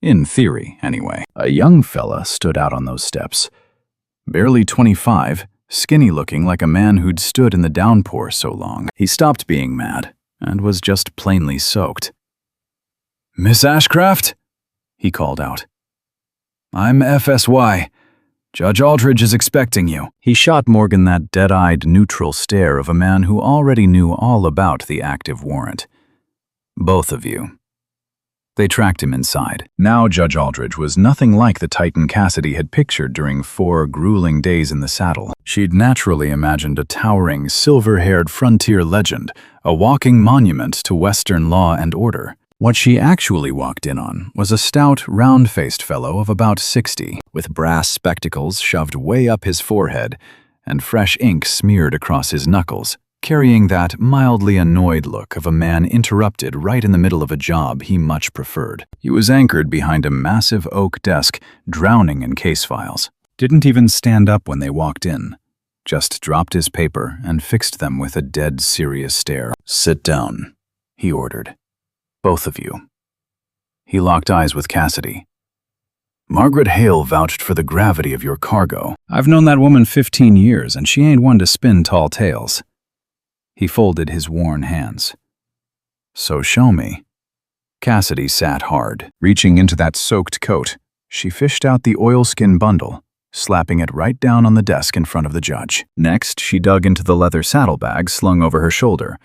In theory, anyway. A young fella stood out on those steps. Barely 25, skinny-looking like a man who'd stood in the downpour so long. He stopped being mad and was just plainly soaked. "Miss Ashcraft?" he called out. "I'm FSY. Judge Aldridge is expecting you." He shot Morgan that dead-eyed, neutral stare of a man who already knew all about the active warrant. "Both of you." They tracked him inside. Now Judge Aldridge was nothing like the Titan Cassidy had pictured during 4 grueling days in the saddle. She'd naturally imagined a towering, silver-haired frontier legend, a walking monument to Western law and order. What she actually walked in on was a stout, round-faced fellow of about 60, with brass spectacles shoved way up his forehead and fresh ink smeared across his knuckles, carrying that mildly annoyed look of a man interrupted right in the middle of a job he much preferred. He was anchored behind a massive oak desk, drowning in case files. Didn't even stand up when they walked in. Just dropped his paper and fixed them with a dead serious stare. "Sit down," he ordered. "Both of you." He locked eyes with Cassidy. "Margaret Hale vouched for the gravity of your cargo. I've known that woman 15 years, and she ain't one to spin tall tales." He folded his worn hands. "So show me." Cassidy sat hard. Reaching into that soaked coat, she fished out the oilskin bundle, slapping it right down on the desk in front of the judge. Next, she dug into the leather saddlebag slung over her shoulder,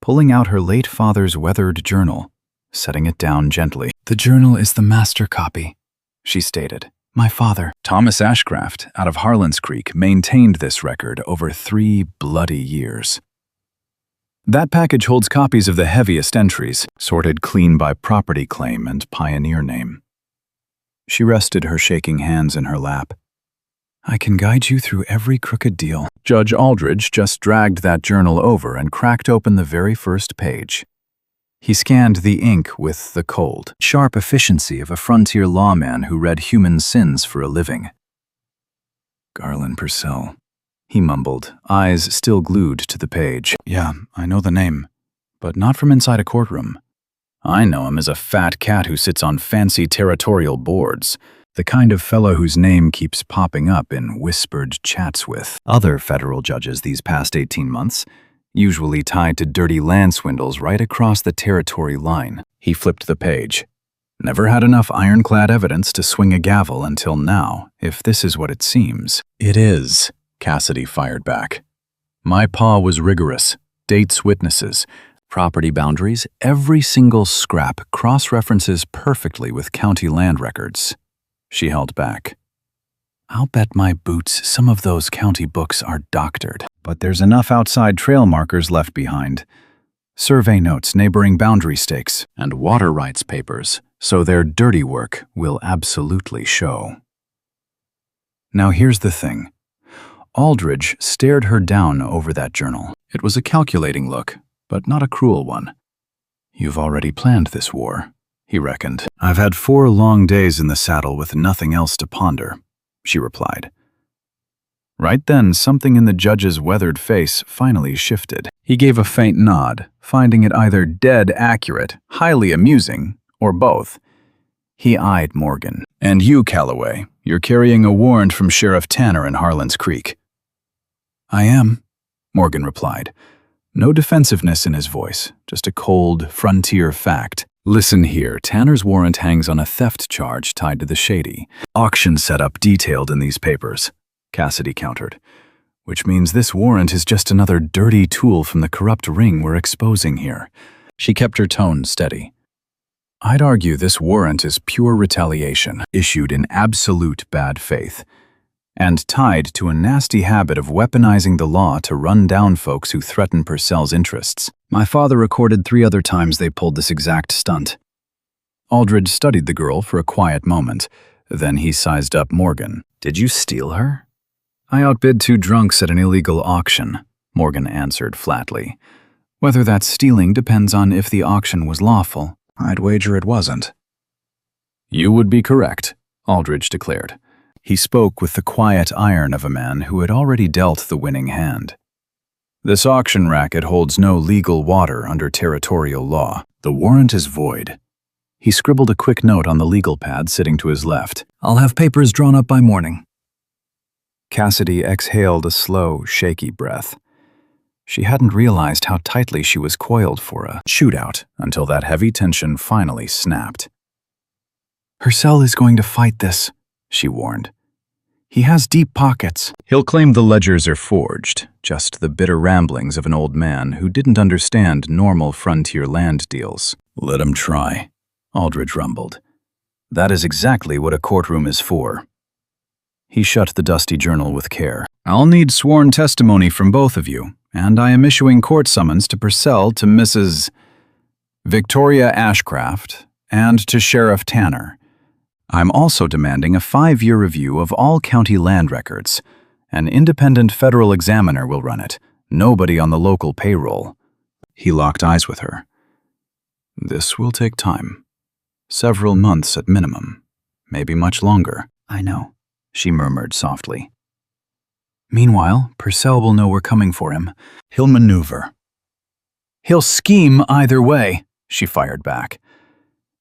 pulling out her late father's weathered journal, setting it down gently. "The journal is the master copy," she stated. "My father, Thomas Ashcraft, out of Harland's Creek, maintained this record over 3 bloody years. That package holds copies of the heaviest entries, sorted clean by property claim and pioneer name." She rested her shaking hands in her lap. "I can guide you through every crooked deal." Judge Aldridge just dragged that journal over and cracked open the very first page. He scanned the ink with the cold, sharp efficiency of a frontier lawman who read human sins for a living. "Garland Purcell," he mumbled, eyes still glued to the page. "Yeah, I know the name, but not from inside a courtroom. I know him as a fat cat who sits on fancy territorial boards, the kind of fellow whose name keeps popping up in whispered chats with other federal judges these past 18 months, usually tied to dirty land swindles right across the territory line." He flipped the page. "Never had enough ironclad evidence to swing a gavel until now, if this is what it seems." "It is," Cassidy fired back. "My pa was rigorous. Dates, witnesses, property boundaries, every single scrap cross-references perfectly with county land records." She held back. I'll bet my boots some of those county books are doctored. But there's enough outside trail markers left behind. Survey notes, neighboring boundary stakes, and water rights papers, so their dirty work will absolutely show. Now here's the thing. Aldridge stared her down over that journal. It was a calculating look, but not a cruel one. You've already planned this war, he reckoned. I've had 4 long days in the saddle with nothing else to ponder, she replied. Right then, something in the judge's weathered face finally shifted. He gave a faint nod, finding it either dead accurate, highly amusing, or both. He eyed Morgan. And you, Calloway, you're carrying a warrant from Sheriff Tanner in Harland's Creek. I am, Morgan replied. No defensiveness in his voice, just a cold, frontier fact. Listen here, Tanner's warrant hangs on a theft charge tied to the shady. Auction setup detailed in these papers, Cassidy countered. Which means this warrant is just another dirty tool from the corrupt ring we're exposing here. She kept her tone steady. I'd argue this warrant is pure retaliation, issued in absolute bad faith, and tied to a nasty habit of weaponizing the law to run down folks who threaten Purcell's interests. My father recorded 3 other times they pulled this exact stunt. Aldridge studied the girl for a quiet moment. Then he sized up Morgan. Did you steal her? I outbid 2 drunks at an illegal auction, Morgan answered flatly. Whether that's stealing depends on if the auction was lawful. I'd wager it wasn't. You would be correct, Aldridge declared. He spoke with the quiet iron of a man who had already dealt the winning hand. This auction racket holds no legal water under territorial law. The warrant is void. He scribbled a quick note on the legal pad sitting to his left. I'll have papers drawn up by morning. Cassidy exhaled a slow, shaky breath. She hadn't realized how tightly she was coiled for a shootout until that heavy tension finally snapped. Purcell is going to fight this, she warned. He has deep pockets. He'll claim the ledgers are forged, just the bitter ramblings of an old man who didn't understand normal frontier land deals. Let him try, Aldridge rumbled. That is exactly what a courtroom is for. He shut the dusty journal with care. I'll need sworn testimony from both of you, and I am issuing court summons to Purcell, to Mrs. Victoria Ashcraft, and to Sheriff Tanner. I'm also demanding a 5-year review of all county land records. An independent federal examiner will run it, nobody on the local payroll. He locked eyes with her. This will take time. Several months at minimum, maybe much longer. I know, she murmured softly. Meanwhile, Purcell will know we're coming for him. He'll maneuver. He'll scheme either way, she fired back.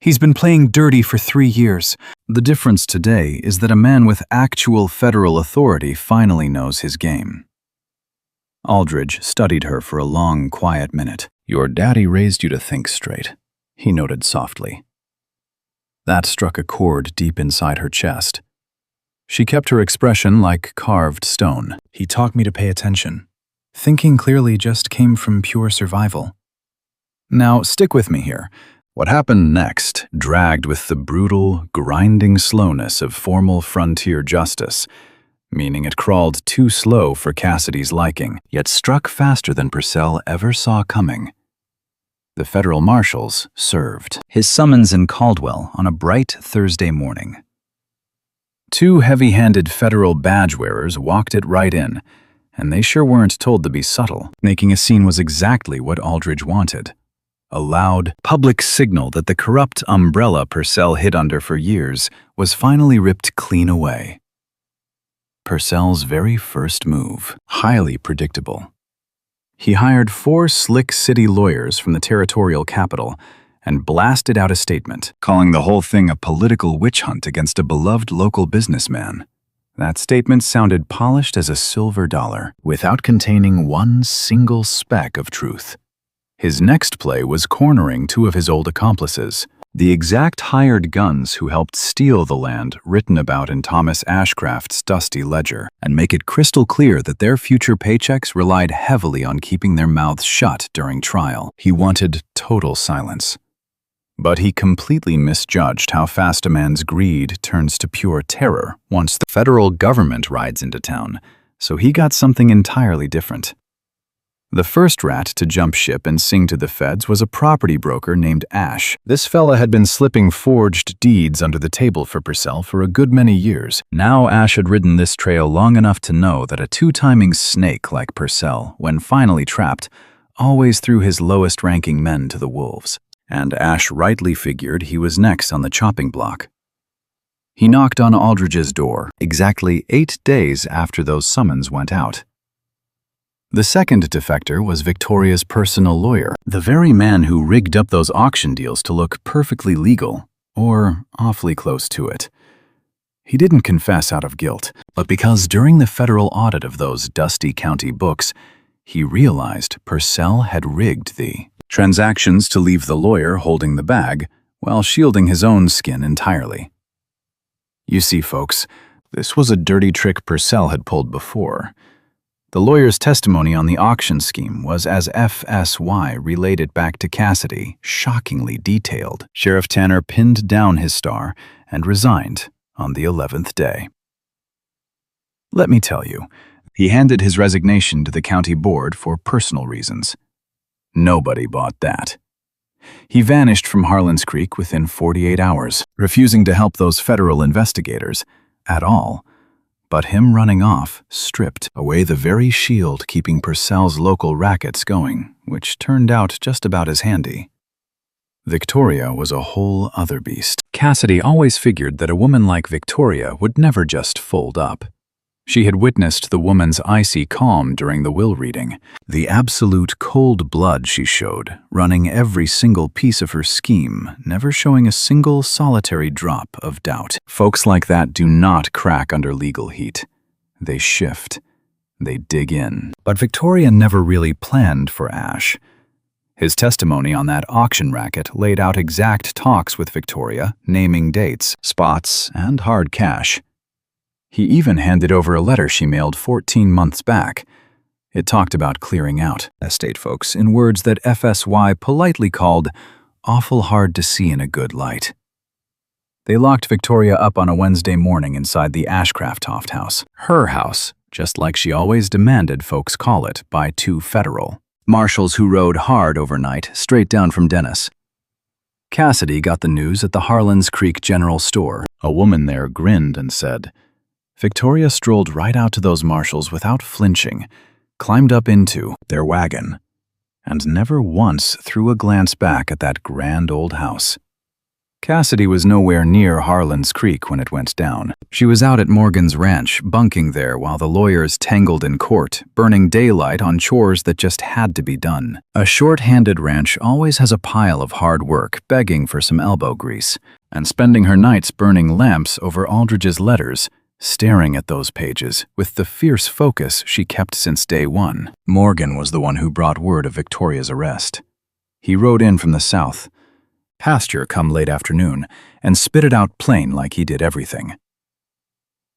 He's been playing dirty for 3 years. The difference today is that a man with actual federal authority finally knows his game. Aldridge studied her for a long, quiet minute. Your daddy raised you to think straight, he noted softly. That struck a chord deep inside her chest. She kept her expression like carved stone. He taught me to pay attention. Thinking clearly just came from pure survival. Now, stick with me here. What happened next dragged with the brutal, grinding slowness of formal frontier justice, meaning it crawled too slow for Cassidy's liking, yet struck faster than Purcell ever saw coming. The federal marshals served his summons in Caldwell on a bright Thursday morning. 2 heavy-handed federal badge-wearers walked it right in, and they sure weren't told to be subtle. Making a scene was exactly what Aldridge wanted. A loud, public signal that the corrupt umbrella Purcell hid under for years was finally ripped clean away. Purcell's very first move, highly predictable. He hired 4 slick city lawyers from the territorial capital and blasted out a statement, calling the whole thing a political witch hunt against a beloved local businessman. That statement sounded polished as a silver dollar, without containing one single speck of truth. His next play was cornering 2 of his old accomplices, the exact hired guns who helped steal the land written about in Thomas Ashcraft's dusty ledger, and make it crystal clear that their future paychecks relied heavily on keeping their mouths shut during trial. He wanted total silence. But he completely misjudged how fast a man's greed turns to pure terror once the federal government rides into town, so he got something entirely different. The first rat to jump ship and sing to the feds was a property broker named Ash. This fella had been slipping forged deeds under the table for Purcell for a good many years. Now Ash had ridden this trail long enough to know that a two-timing snake like Purcell, when finally trapped, always threw his lowest-ranking men to the wolves. And Ash rightly figured he was next on the chopping block. He knocked on Aldridge's door exactly 8 days after those summons went out. The second defector was Victoria's personal lawyer, the very man who rigged up those auction deals to look perfectly legal, or awfully close to it. He didn't confess out of guilt, but because during the federal audit of those dusty county books, he realized Purcell had rigged the transactions to leave the lawyer holding the bag while shielding his own skin entirely. You see, folks, this was a dirty trick Purcell had pulled before. The lawyer's testimony on the auction scheme was as FSY related back to Cassidy, shockingly detailed. Sheriff Tanner pinned down his star and resigned on the 11th day. Let me tell you, he handed his resignation to the county board for personal reasons. Nobody bought that. He vanished from Harland's Creek within 48 hours, refusing to help those federal investigators at all. But him running off stripped away the very shield keeping Purcell's local rackets going, which turned out just about as handy. Victoria was a whole other beast. Cassidy always figured that a woman like Victoria would never just fold up. She had witnessed the woman's icy calm during the will reading, the absolute cold blood she showed, running every single piece of her scheme, never showing a single solitary drop of doubt. Folks like that do not crack under legal heat. They shift. They dig in. But Victoria never really planned for Ash. His testimony on that auction racket laid out exact talks with Victoria, naming dates, spots, and hard cash. He even handed over a letter she mailed 14 months back. It talked about clearing out estate folks in words that FSY politely called awful hard to see in a good light. They locked Victoria up on a Wednesday morning inside the Ashcraft-Toft house, her house, just like she always demanded folks call it by 2 federal marshals who rode hard overnight straight down from Dennis. Cassidy got the news at the Harland's Creek General Store. A woman there grinned and said, Victoria strolled right out to those marshals without flinching, climbed up into their wagon, and never once threw a glance back at that grand old house. Cassidy was nowhere near Harland's Creek when it went down. She was out at Morgan's ranch, bunking there while the lawyers tangled in court, burning daylight on chores that just had to be done. A short-handed ranch always has a pile of hard work begging for some elbow grease, and spending her nights burning lamps over Aldridge's letters, staring at those pages with the fierce focus she kept since day one. Morgan was the one who brought word of Victoria's arrest. He rode in from the south, pasture come late afternoon, and spit it out plain like he did everything.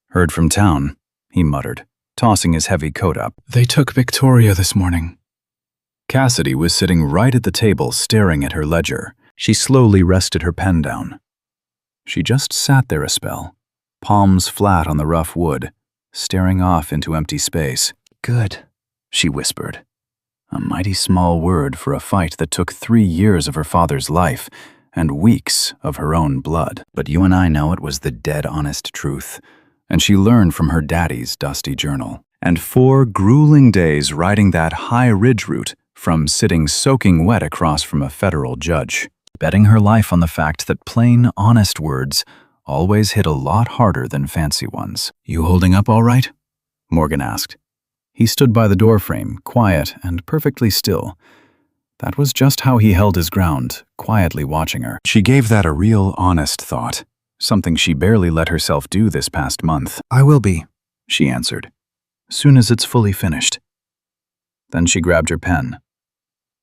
Heard from town, he muttered, tossing his heavy coat up. They took Victoria this morning. Cassidy was sitting right at the table staring at her ledger. She slowly rested her pen down. She just sat there a spell, palms flat on the rough wood, staring off into empty space. Good, she whispered. A mighty small word for a fight that took 3 years of her father's life and weeks of her own blood. But you and I know it was the dead honest truth, and she learned from her daddy's dusty journal. And 4 grueling days riding that high ridge route from sitting soaking wet across from a federal judge, betting her life on the fact that plain, honest words always hit a lot harder than fancy ones. You holding up all right? Morgan asked. He stood by the doorframe, quiet and perfectly still. That was just how he held his ground, quietly watching her. She gave that a real, honest thought, something she barely let herself do this past month. I will be, she answered, soon as it's fully finished. Then she grabbed her pen.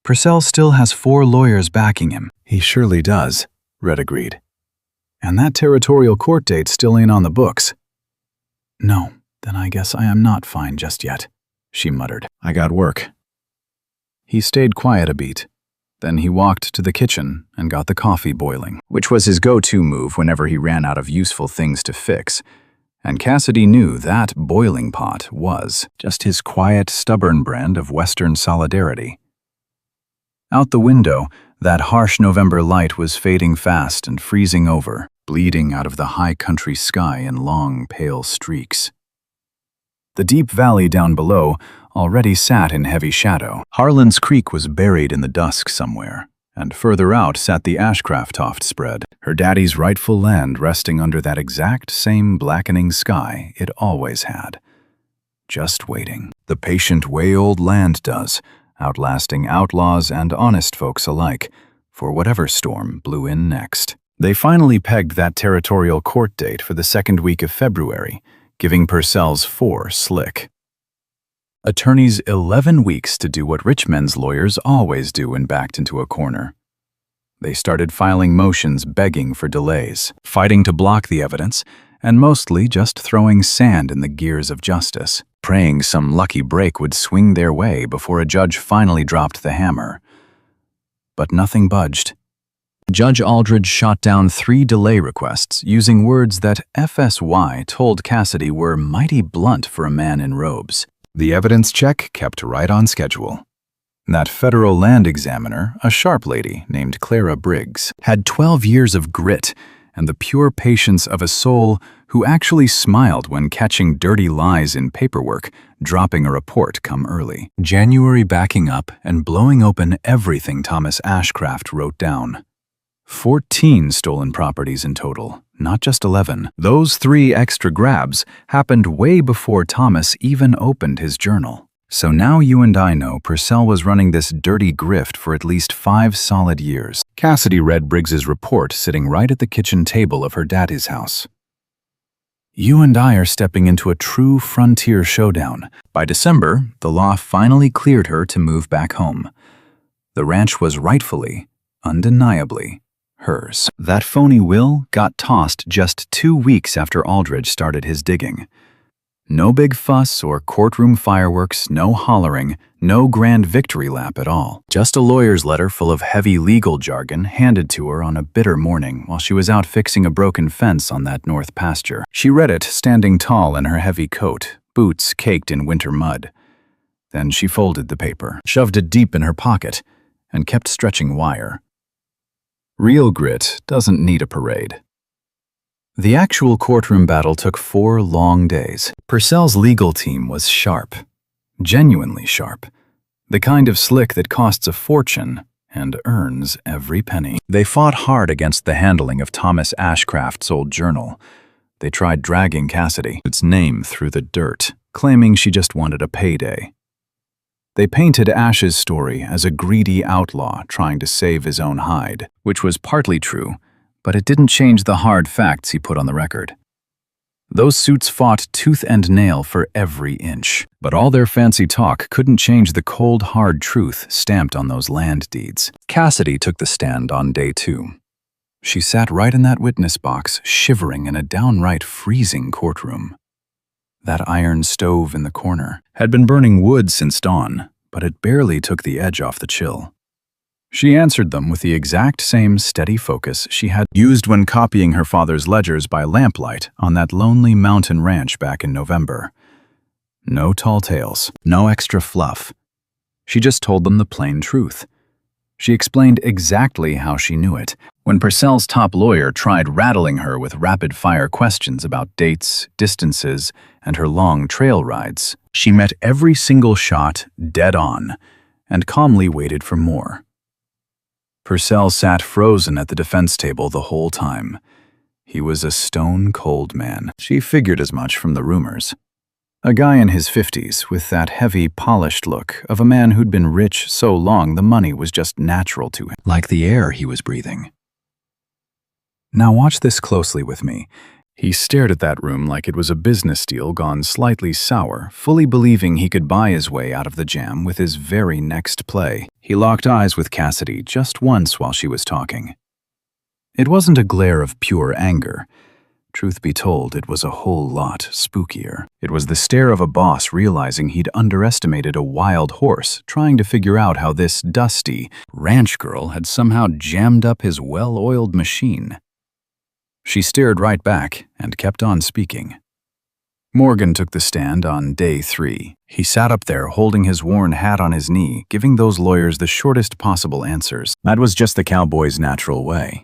Purcell still has 4 lawyers backing him. He surely does, Red agreed. And that territorial court date still ain't on the books. No, then I guess I am not fine just yet, she muttered. I got work. He stayed quiet a beat, Then he walked to the kitchen and got the coffee boiling, which was his go-to move whenever he ran out of useful things to fix. And Cassidy knew that boiling pot was just his quiet, stubborn brand of Western solidarity. Out the window, that harsh November light was fading fast and freezing over, bleeding out of the high country sky in long, pale streaks. The deep valley down below already sat in heavy shadow. Harland's Creek was buried in the dusk somewhere, and further out sat the Ashcraft spread, her daddy's rightful land resting under that exact same blackening sky it always had. Just waiting. The patient way old land does, outlasting outlaws and honest folks alike, for whatever storm blew in next. They finally pegged that territorial court date for the second week of February, giving Purcell's 4 slick. Attorneys 11 weeks to do what rich men's lawyers always do when backed into a corner. They started filing motions begging for delays, fighting to block the evidence, and mostly just throwing sand in the gears of justice, praying some lucky break would swing their way before a judge finally dropped the hammer. But nothing budged. Judge Aldridge shot down 3 delay requests using words that FSY told Cassidy were mighty blunt for a man in robes. The evidence check kept right on schedule. That federal land examiner, a sharp lady named Clara Briggs, had 12 years of grit and the pure patience of a soul who actually smiled when catching dirty lies in paperwork, dropping a report come early. January backing up and blowing open everything Thomas Ashcraft wrote down. 14 stolen properties in total, not just 11. Those 3 extra grabs happened way before Thomas even opened his journal. So now you and I know Purcell was running this dirty grift for at least 5 solid years. Cassidy read Briggs's report sitting right at the kitchen table of her daddy's house. You and I are stepping into a true frontier showdown. By December, the law finally cleared her to move back home. The ranch was rightfully, undeniably, hers. That phony will got tossed just 2 weeks after Aldridge started his digging. No big fuss or courtroom fireworks, no hollering, no grand victory lap at all. Just a lawyer's letter full of heavy legal jargon handed to her on a bitter morning while she was out fixing a broken fence on that north pasture. She read it standing tall in her heavy coat, boots caked in winter mud. Then she folded the paper, shoved it deep in her pocket, and kept stretching wire. Real grit doesn't need a parade. The actual courtroom battle took 4 long days. Purcell's legal team was sharp, genuinely sharp, the kind of slick that costs a fortune and earns every penny. They fought hard against the handling of Thomas Ashcraft's old journal. They tried dragging Cassidy's name through the dirt, claiming she just wanted a payday. They painted Ash's story as a greedy outlaw trying to save his own hide, which was partly true, but it didn't change the hard facts he put on the record. Those suits fought tooth and nail for every inch, but all their fancy talk couldn't change the cold, hard truth stamped on those land deeds. Cassidy took the stand on day 2. She sat right in that witness box, shivering in a downright freezing courtroom. That iron stove in the corner had been burning wood since dawn, but it barely took the edge off the chill. She answered them with the exact same steady focus she had used when copying her father's ledgers by lamplight on that lonely mountain ranch back in November. No tall tales, no extra fluff. She just told them the plain truth. She explained exactly how she knew it. When Purcell's top lawyer tried rattling her with rapid-fire questions about dates, distances, and her long trail rides, she met every single shot dead on and calmly waited for more. Purcell sat frozen at the defense table the whole time. He was a stone-cold man. She figured as much from the rumors. A guy in his 50s with that heavy, polished look of a man who'd been rich so long the money was just natural to him, like the air he was breathing. Now watch this closely with me. He stared at that room like it was a business deal gone slightly sour, fully believing he could buy his way out of the jam with his very next play. He locked eyes with Cassidy just once while she was talking. It wasn't a glare of pure anger. Truth be told, it was a whole lot spookier. It was the stare of a boss realizing he'd underestimated a wild horse, trying to figure out how this dusty ranch girl had somehow jammed up his well-oiled machine. She stared right back and kept on speaking. Morgan took the stand on day 3. He sat up there holding his worn hat on his knee, giving those lawyers the shortest possible answers. That was just the cowboy's natural way.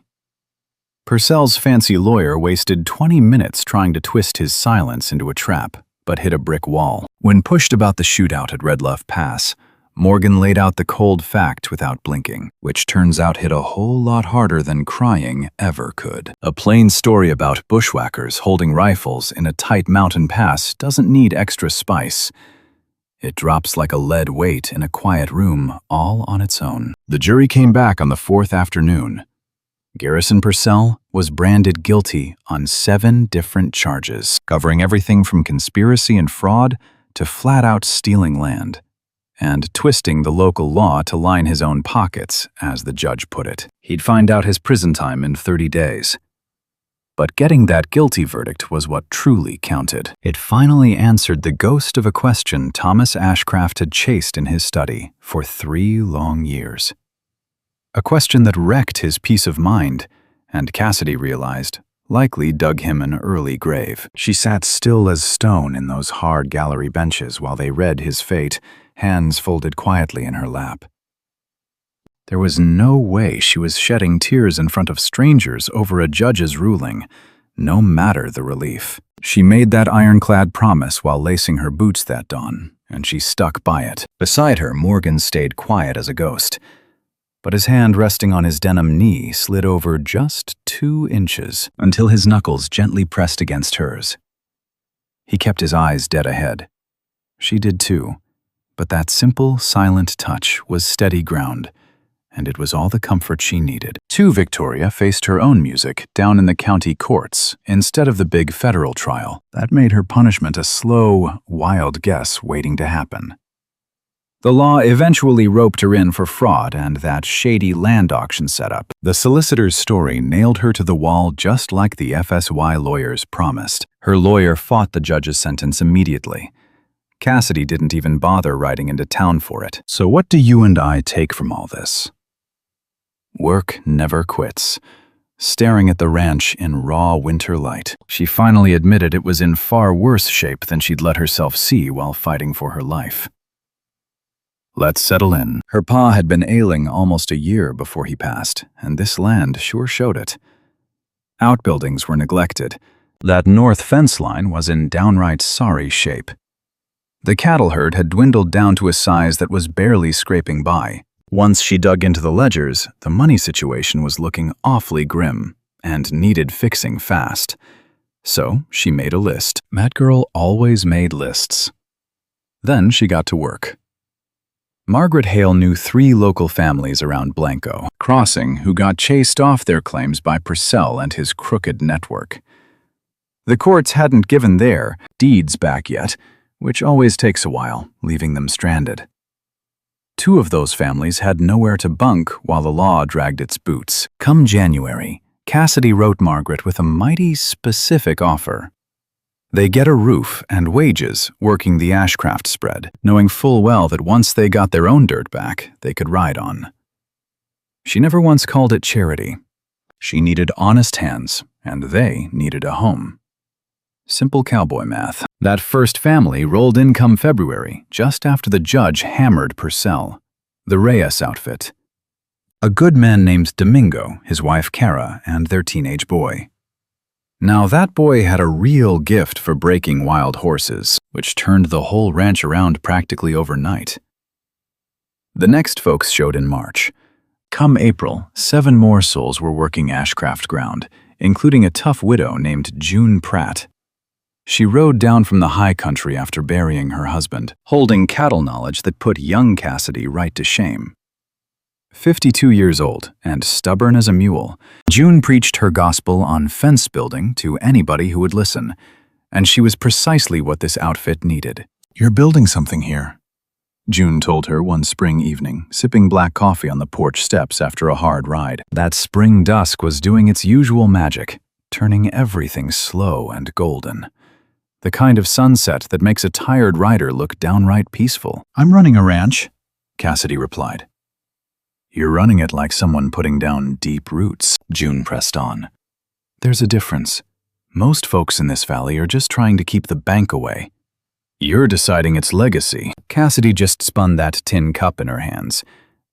Purcell's fancy lawyer wasted 20 minutes trying to twist his silence into a trap, but hit a brick wall. When pushed about the shootout at Red Bluff Pass, Morgan laid out the cold fact without blinking, which turns out hit a whole lot harder than crying ever could. A plain story about bushwhackers holding rifles in a tight mountain pass doesn't need extra spice. It drops like a lead weight in a quiet room, all on its own. The jury came back on the 4th afternoon. Garrison Purcell was branded guilty on 7 different charges, covering everything from conspiracy and fraud to flat-out stealing land, and twisting the local law to line his own pockets, as the judge put it. He'd find out his prison time in 30 days. But getting that guilty verdict was what truly counted. It finally answered the ghost of a question Thomas Ashcraft had chased in his study for 3 long years. A question that wrecked his peace of mind, and Cassidy realized, likely dug him an early grave. She sat still as stone in those hard gallery benches while they read his fate, hands folded quietly in her lap. There was no way she was shedding tears in front of strangers over a judge's ruling, no matter the relief. She made that ironclad promise while lacing her boots that dawn, and she stuck by it. Beside her, Morgan stayed quiet as a ghost, but his hand resting on his denim knee slid over just 2 inches until his knuckles gently pressed against hers. He kept his eyes dead ahead. She did too, but that simple, silent touch was steady ground, and it was all the comfort she needed. Victoria faced her own music down in the county courts instead of the big federal trial. That made her punishment a slow, wild guess waiting to happen. The law eventually roped her in for fraud and that shady land auction setup. The solicitor's story nailed her to the wall just like the FSY lawyers promised. Her lawyer fought the judge's sentence immediately. Cassidy didn't even bother riding into town for it. So what do you and I take from all this? Work never quits. Staring at the ranch in raw winter light, she finally admitted it was in far worse shape than she'd let herself see while fighting for her life. Let's settle in. Her pa had been ailing almost a year before he passed, and this land sure showed it. Outbuildings were neglected. That north fence line was in downright sorry shape. The cattle herd had dwindled down to a size that was barely scraping by. Once she dug into the ledgers, the money situation was looking awfully grim and needed fixing fast. So she made a list. That girl always made lists. Then she got to work. Margaret Hale knew 3 local families around Blanco Crossing who got chased off their claims by Purcell and his crooked network. The courts hadn't given their deeds back yet, which always takes a while, leaving them stranded. 2 of those families had nowhere to bunk while the law dragged its boots. Come January, Cassidy wrote Margaret with a mighty specific offer. They get a roof and wages working the Ashcraft spread, knowing full well that once they got their own dirt back, they could ride on. She never once called it charity. She needed honest hands, and they needed a home. Simple cowboy math. That first family rolled in come February, just after the judge hammered Purcell. The Reyes outfit. A good man named Domingo, his wife Cara, and their teenage boy. Now that boy had a real gift for breaking wild horses, which turned the whole ranch around practically overnight. The next folks showed in March. Come April, 7 more souls were working Ashcraft ground, including a tough widow named June Pratt. She rode down from the high country after burying her husband, holding cattle knowledge that put young Cassidy right to shame. 52 years old and stubborn as a mule, June preached her gospel on fence building to anybody who would listen, and she was precisely what this outfit needed. "You're building something here," June told her one spring evening, sipping black coffee on the porch steps after a hard ride. That spring dusk was doing its usual magic. turning everything slow and golden. The kind of sunset that makes a tired rider look downright peaceful. "I'm running a ranch," Cassidy replied. "You're running it like someone putting down deep roots," June pressed on. "There's a difference. Most folks in this valley are just trying to keep the bank away. You're deciding its legacy." Cassidy just spun that tin cup in her hands.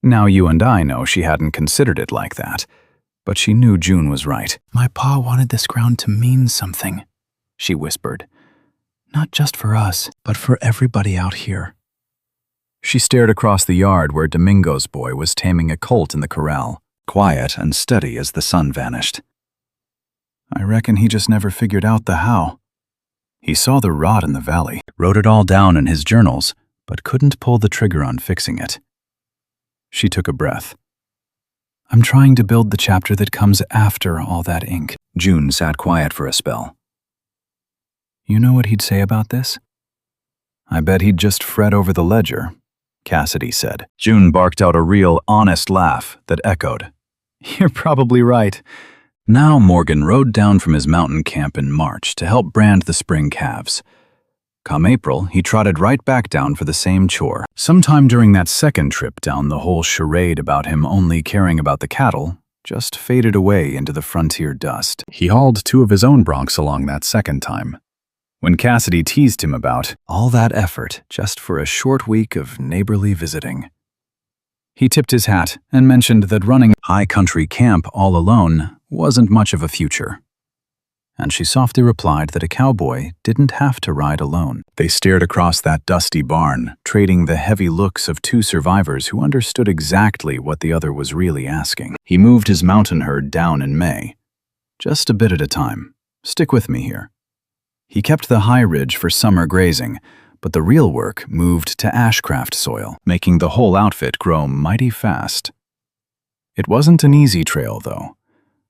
Now you and I know she hadn't considered it like that. But she knew June was right. "My pa wanted this ground to mean something," she whispered. "Not just for us, but for everybody out here." She stared across the yard where Domingo's boy was taming a colt in the corral, quiet and steady as the sun vanished. "I reckon he just never figured out the how. He saw the rot in the valley, wrote it all down in his journals, but couldn't pull the trigger on fixing it." She took a breath. "I'm trying to build the chapter that comes after all that ink." June sat quiet for a spell. "You know what he'd say about this?" "I bet he'd just fret over the ledger," Cassidy said. June barked out a real, honest laugh that echoed. "You're probably right." Now Morgan rode down from his mountain camp in March to help brand the spring calves. Come April, he trotted right back down for the same chore. Sometime during that second trip down, the whole charade about him only caring about the cattle just faded away into the frontier dust. He hauled 2 of his own broncs along that second time. When Cassidy teased him about all that effort just for a short week of neighborly visiting, he tipped his hat and mentioned that running high country camp all alone wasn't much of a future. And she softly replied that a cowboy didn't have to ride alone. They stared across that dusty barn, trading the heavy looks of 2 survivors who understood exactly what the other was really asking. He moved his mountain herd down in May. "Just a bit at a time. Stick with me here." He kept the high ridge for summer grazing, but the real work moved to ashcraft soil, making the whole outfit grow mighty fast. It wasn't an easy trail, though.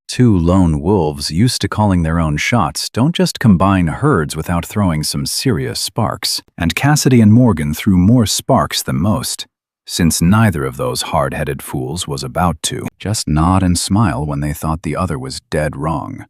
2 lone wolves used to calling their own shots don't just combine herds without throwing some serious sparks. And Cassidy and Morgan threw more sparks than most, since neither of those hard-headed fools was about to just nod and smile when they thought the other was dead wrong.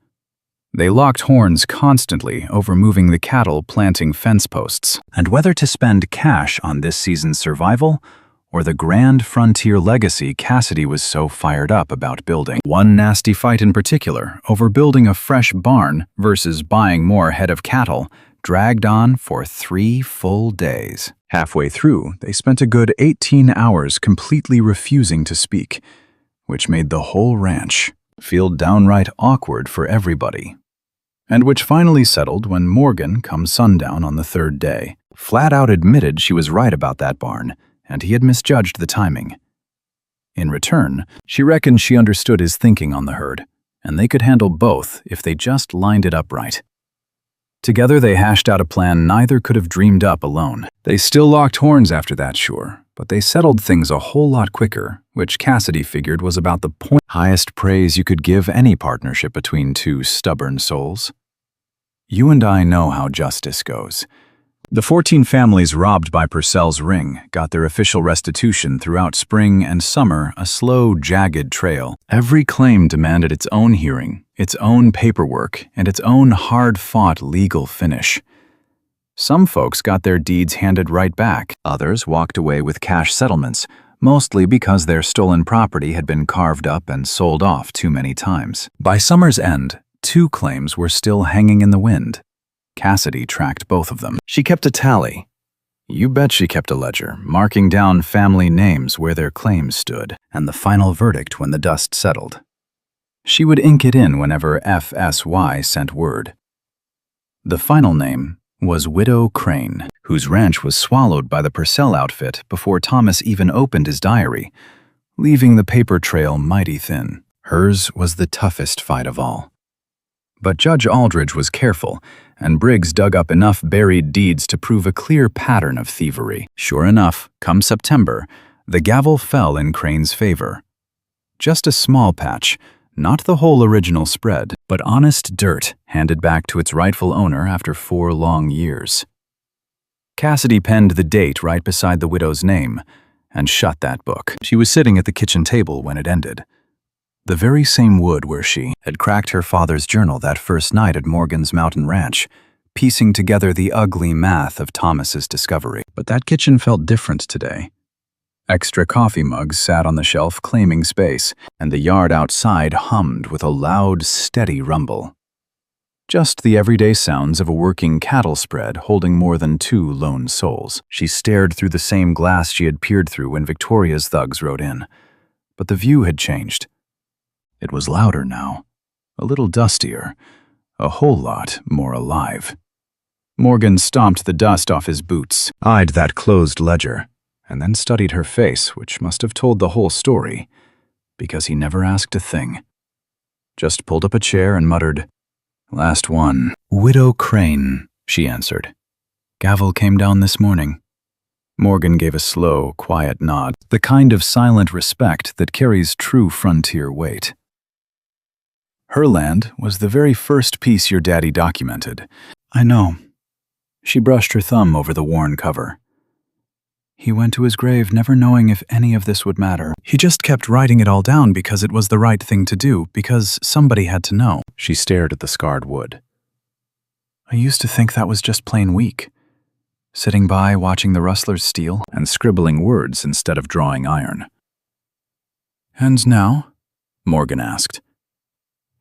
They locked horns constantly over moving the cattle planting fence posts, and whether to spend cash on this season's survival or the grand frontier legacy Cassidy was so fired up about building. One nasty fight in particular, over building a fresh barn versus buying more head of cattle, dragged on for 3 full days. Halfway through, they spent a good 18 hours completely refusing to speak, which made the whole ranch feel downright awkward for everybody. And which finally settled when Morgan, come sundown on the 3rd day, flat out admitted she was right about that barn, and he had misjudged the timing. In return, she reckoned she understood his thinking on the herd, and they could handle both if they just lined it up right. Together they hashed out a plan neither could have dreamed up alone. They still locked horns after that, sure, but they settled things a whole lot quicker, which Cassidy figured was about the highest praise you could give any partnership between 2 stubborn souls. You and I know how justice goes. The 14 families robbed by Purcell's ring got their official restitution throughout spring and summer, a slow, jagged trail. Every claim demanded its own hearing, its own paperwork, and its own hard-fought legal finish. Some folks got their deeds handed right back. Others walked away with cash settlements, mostly because their stolen property had been carved up and sold off too many times. By summer's end, 2 claims were still hanging in the wind. Cassidy tracked both of them. She kept a tally. You bet she kept a ledger, marking down family names where their claims stood, and the final verdict when the dust settled. She would ink it in whenever FSY sent word. The final name was Widow Crane, whose ranch was swallowed by the Purcell outfit before Thomas even opened his diary, leaving the paper trail mighty thin. Hers was the toughest fight of all. But Judge Aldridge was careful, and Briggs dug up enough buried deeds to prove a clear pattern of thievery. Sure enough, come September, the gavel fell in Crane's favor. Just a small patch, not the whole original spread, but honest dirt handed back to its rightful owner after 4 long years. Cassidy penned the date right beside the widow's name and shut that book. She was sitting at the kitchen table when it ended. The very same wood where she had cracked her father's journal that first night at Morgan's mountain ranch, piecing together the ugly math of Thomas's discovery. But that kitchen felt different today. Extra coffee mugs sat on the shelf claiming space, and the yard outside hummed with a loud, steady rumble. Just the everyday sounds of a working cattle spread holding more than 2 lone souls. She stared through the same glass she had peered through when Victoria's thugs rode in. But the view had changed. It was louder now, a little dustier, a whole lot more alive. Morgan stomped the dust off his boots, eyed that closed ledger, and then studied her face, which must have told the whole story, because he never asked a thing. Just pulled up a chair and muttered, "Last one." "Widow Crane," she answered. "Gavel came down this morning." Morgan gave a slow, quiet nod, the kind of silent respect that carries true frontier weight. "Her land was the very first piece your daddy documented." "I know." She brushed her thumb over the worn cover. "He went to his grave never knowing if any of this would matter. He just kept writing it all down because it was the right thing to do, because somebody had to know." She stared at the scarred wood. "I used to think that was just plain weak. Sitting by, watching the rustlers steal, and scribbling words instead of drawing iron." "And now?" Morgan asked.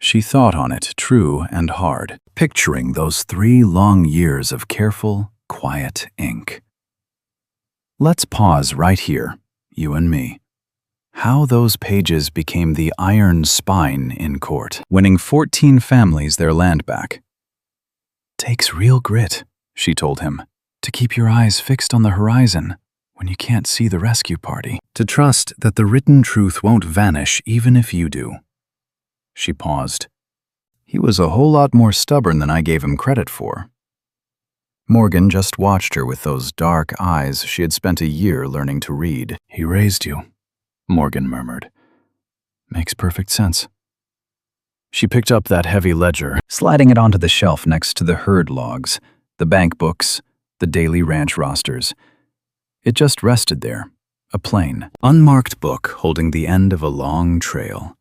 She thought on it, true and hard, picturing those 3 long years of careful, quiet ink. Let's pause right here, you and me. How those pages became the iron spine in court, winning 14 families their land back. "Takes real grit," she told him, "to keep your eyes fixed on the horizon when you can't see the rescue party. To trust that the written truth won't vanish even if you do." She paused. "He was a whole lot more stubborn than I gave him credit for." Morgan just watched her with those dark eyes she had spent a year learning to read. "He raised you," Morgan murmured. "Makes perfect sense." She picked up that heavy ledger, sliding it onto the shelf next to the herd logs, the bank books, the daily ranch rosters. It just rested there, a plain, unmarked book holding the end of a long trail.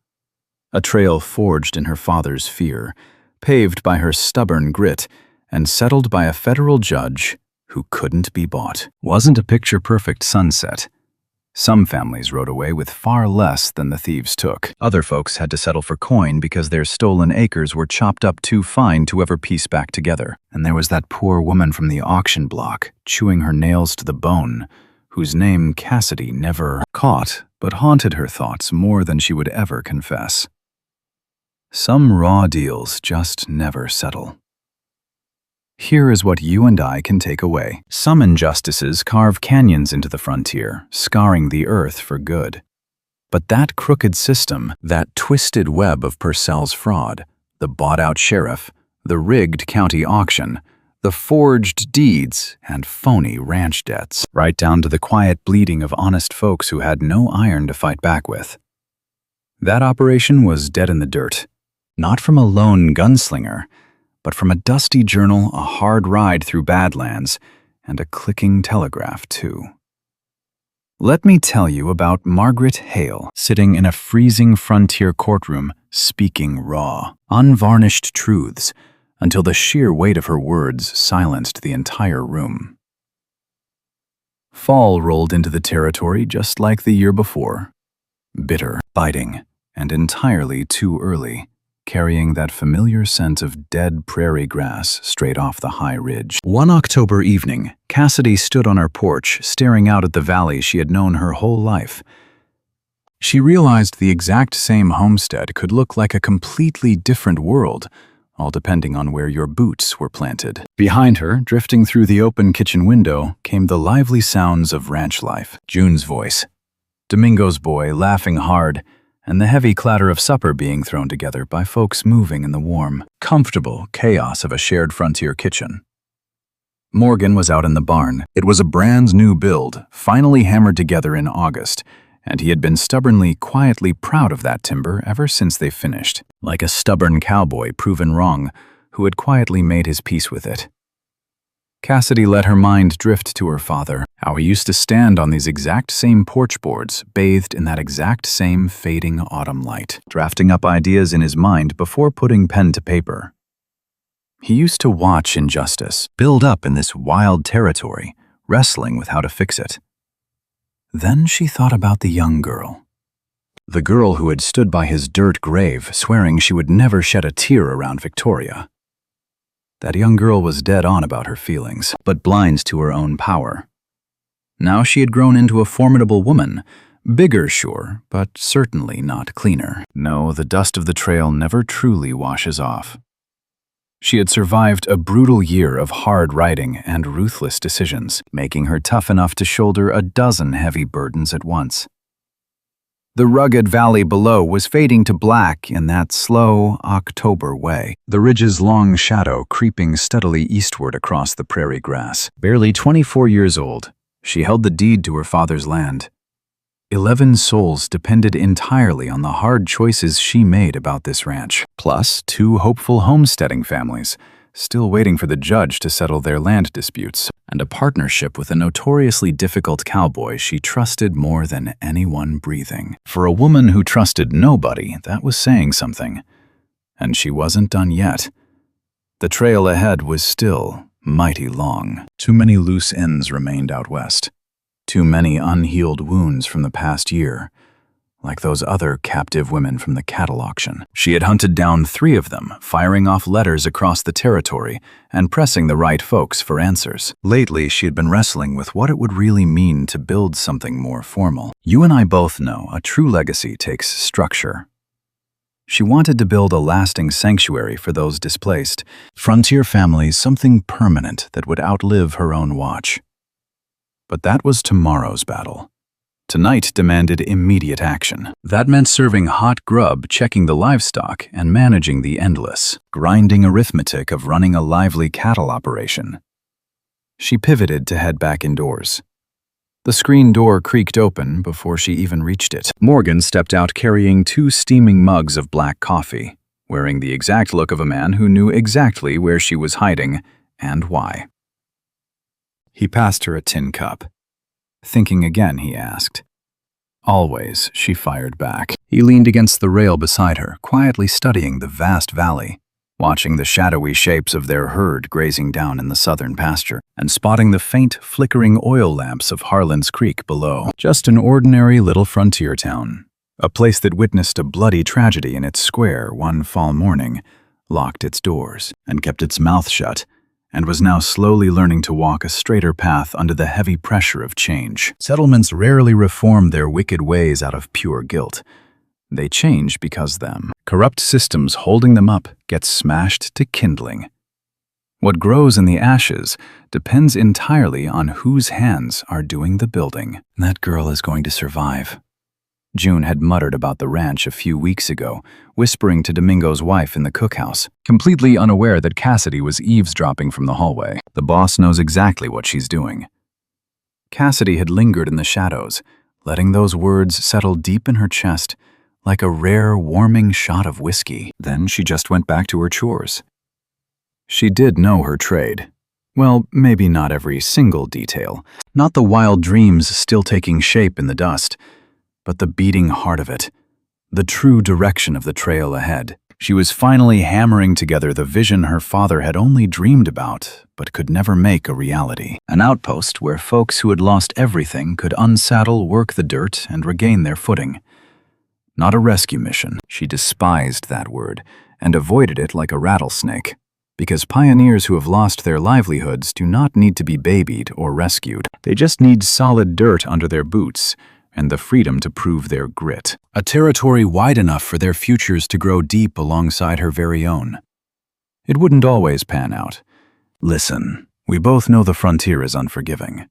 A trail forged in her father's fear, paved by her stubborn grit, and settled by a federal judge who couldn't be bought. Wasn't a picture-perfect sunset. Some families rode away with far less than the thieves took. Other folks had to settle for coin because their stolen acres were chopped up too fine to ever piece back together. And there was that poor woman from the auction block, chewing her nails to the bone, whose name Cassidy never caught, but haunted her thoughts more than she would ever confess. Some raw deals just never settle. Here is what you and I can take away. Some injustices carve canyons into the frontier, scarring the earth for good. But that crooked system, that twisted web of Purcell's fraud, the bought-out sheriff, the rigged county auction, the forged deeds, and phony ranch debts, right down to the quiet bleeding of honest folks who had no iron to fight back with. That operation was dead in the dirt. Not from a lone gunslinger, but from a dusty journal, a hard ride through Badlands, and a clicking telegraph, too. Let me tell you about Margaret Hale, sitting in a freezing frontier courtroom, speaking raw, unvarnished truths, until the sheer weight of her words silenced the entire room. Fall rolled into the territory just like the year before. Bitter, biting, and entirely too early, carrying that familiar scent of dead prairie grass straight off the high ridge. One October evening, Cassidy stood on her porch, staring out at the valley she had known her whole life. She realized the exact same homestead could look like a completely different world, all depending on where your boots were planted. Behind her, drifting through the open kitchen window, came the lively sounds of ranch life. June's voice, Domingo's boy laughing hard, and the heavy clatter of supper being thrown together by folks moving in the warm, comfortable chaos of a shared frontier kitchen. Morgan was out in the barn. It was a brand new build, finally hammered together in August, and he had been stubbornly, quietly proud of that timber ever since they finished, like a stubborn cowboy proven wrong who had quietly made his peace with it. Cassidy let her mind drift to her father, how he used to stand on these exact same porch boards, bathed in that exact same fading autumn light, drafting up ideas in his mind before putting pen to paper. He used to watch injustice build up in this wild territory, wrestling with how to fix it. Then she thought about the young girl. The girl who had stood by his dirt grave, swearing she would never shed a tear around Victoria. That young girl was dead on about her feelings, but blind to her own power. Now she had grown into a formidable woman, bigger, sure, but certainly not cleaner. No, the dust of the trail never truly washes off. She had survived a brutal year of hard riding and ruthless decisions, making her tough enough to shoulder a dozen heavy burdens at once. The rugged valley below was fading to black in that slow October way, the ridge's long shadow creeping steadily eastward across the prairie grass. Barely 24 years old, she held the deed to her father's land. 11 souls depended entirely on the hard choices she made about this ranch, plus 2 hopeful homesteading families, still waiting for the judge to settle their land disputes, and a partnership with a notoriously difficult cowboy she trusted more than anyone breathing. For a woman who trusted nobody, that was saying something. And she wasn't done yet. The trail ahead was still mighty long. Too many loose ends remained out west. Too many unhealed wounds from the past year, like those other captive women from the cattle auction. She had hunted down 3 of them, firing off letters across the territory and pressing the right folks for answers. Lately, she had been wrestling with what it would really mean to build something more formal. You and I both know a true legacy takes structure. She wanted to build a lasting sanctuary for those displaced, frontier families, something permanent that would outlive her own watch. But that was tomorrow's battle. Tonight demanded immediate action. That meant serving hot grub, checking the livestock, and managing the endless, grinding arithmetic of running a lively cattle operation. She pivoted to head back indoors. The screen door creaked open before she even reached it. Morgan stepped out carrying 2 steaming mugs of black coffee, wearing the exact look of a man who knew exactly where she was hiding and why. He passed her a tin cup. Thinking again, he asked. Always, she fired back. He leaned against the rail beside her, quietly studying the vast valley, watching the shadowy shapes of their herd grazing down in the southern pasture, and spotting the faint, flickering oil lamps of Harland's Creek below. Just an ordinary little frontier town, a place that witnessed a bloody tragedy in its square one fall morning, locked its doors, and kept its mouth shut, and was now slowly learning to walk a straighter path under the heavy pressure of change. Settlements rarely reform their wicked ways out of pure guilt. They change because them. Corrupt systems holding them up get smashed to kindling. What grows in the ashes depends entirely on whose hands are doing the building. That girl is going to survive. June had muttered about the ranch a few weeks ago, whispering to Domingo's wife in the cookhouse, completely unaware that Cassidy was eavesdropping from the hallway. The boss knows exactly what she's doing. Cassidy had lingered in the shadows, letting those words settle deep in her chest, like a rare, warming shot of whiskey. Then she just went back to her chores. She did know her trade. Well, maybe not every single detail, not the wild dreams still taking shape in the dust, but the beating heart of it, the true direction of the trail ahead. She was finally hammering together the vision her father had only dreamed about, but could never make a reality. An outpost where folks who had lost everything could unsaddle, work the dirt, and regain their footing. Not a rescue mission. She despised that word, and avoided it like a rattlesnake, because pioneers who have lost their livelihoods do not need to be babied or rescued. They just need solid dirt under their boots, and the freedom to prove their grit. A territory wide enough for their futures to grow deep alongside her very own. It wouldn't always pan out. Listen, we both know the frontier is unforgiving.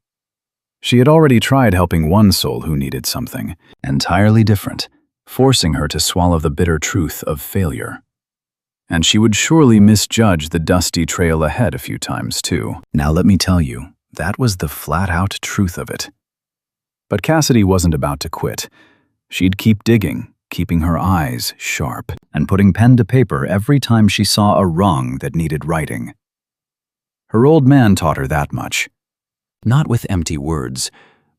She had already tried helping one soul who needed something entirely different, forcing her to swallow the bitter truth of failure. And she would surely misjudge the dusty trail ahead a few times, too. Now let me tell you, that was the flat-out truth of it. But Cassidy wasn't about to quit. She'd keep digging, keeping her eyes sharp, and putting pen to paper every time she saw a wrong that needed righting. Her old man taught her that much. Not with empty words,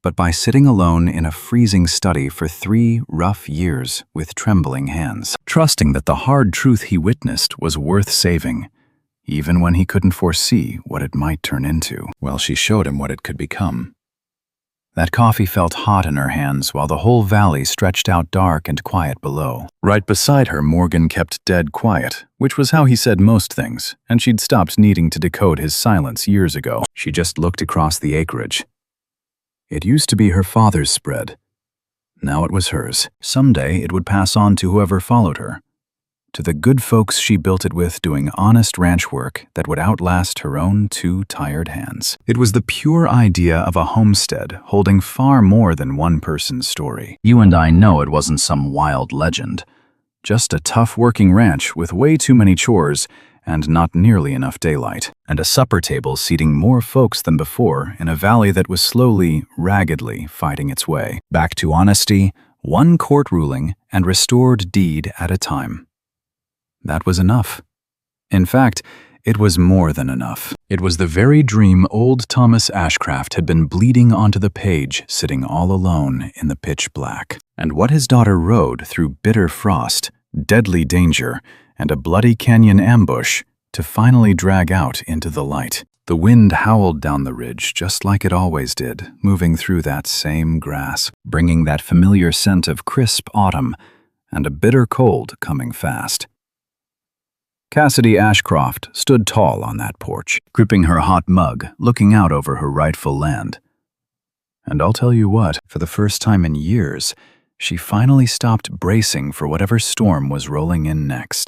but by sitting alone in a freezing study for 3 rough years with trembling hands, trusting that the hard truth he witnessed was worth saving, even when he couldn't foresee what it might turn into. Well, she showed him what it could become. That coffee felt hot in her hands while the whole valley stretched out dark and quiet below. Right beside her, Morgan kept dead quiet, which was how he said most things, and she'd stopped needing to decode his silence years ago. She just looked across the acreage. It used to be her father's spread. Now it was hers. Someday it would pass on to whoever followed her, to the good folks she built it with, doing honest ranch work that would outlast her own 2 tired hands. It was the pure idea of a homestead holding far more than one person's story. You and I know it wasn't some wild legend. Just a tough working ranch with way too many chores and not nearly enough daylight, and a supper table seating more folks than before in a valley that was slowly, raggedly fighting its way back to honesty, one court ruling and restored deed at a time. That was enough. In fact, it was more than enough. It was the very dream old Thomas Ashcraft had been bleeding onto the page, sitting all alone in the pitch black. And what his daughter rode through bitter frost, deadly danger, and a bloody canyon ambush to finally drag out into the light. The wind howled down the ridge just like it always did, moving through that same grass, bringing that familiar scent of crisp autumn and a bitter cold coming fast. Cassidy Ashcroft stood tall on that porch, gripping her hot mug, looking out over her rightful land. And I'll tell you what, for the first time in years, she finally stopped bracing for whatever storm was rolling in next.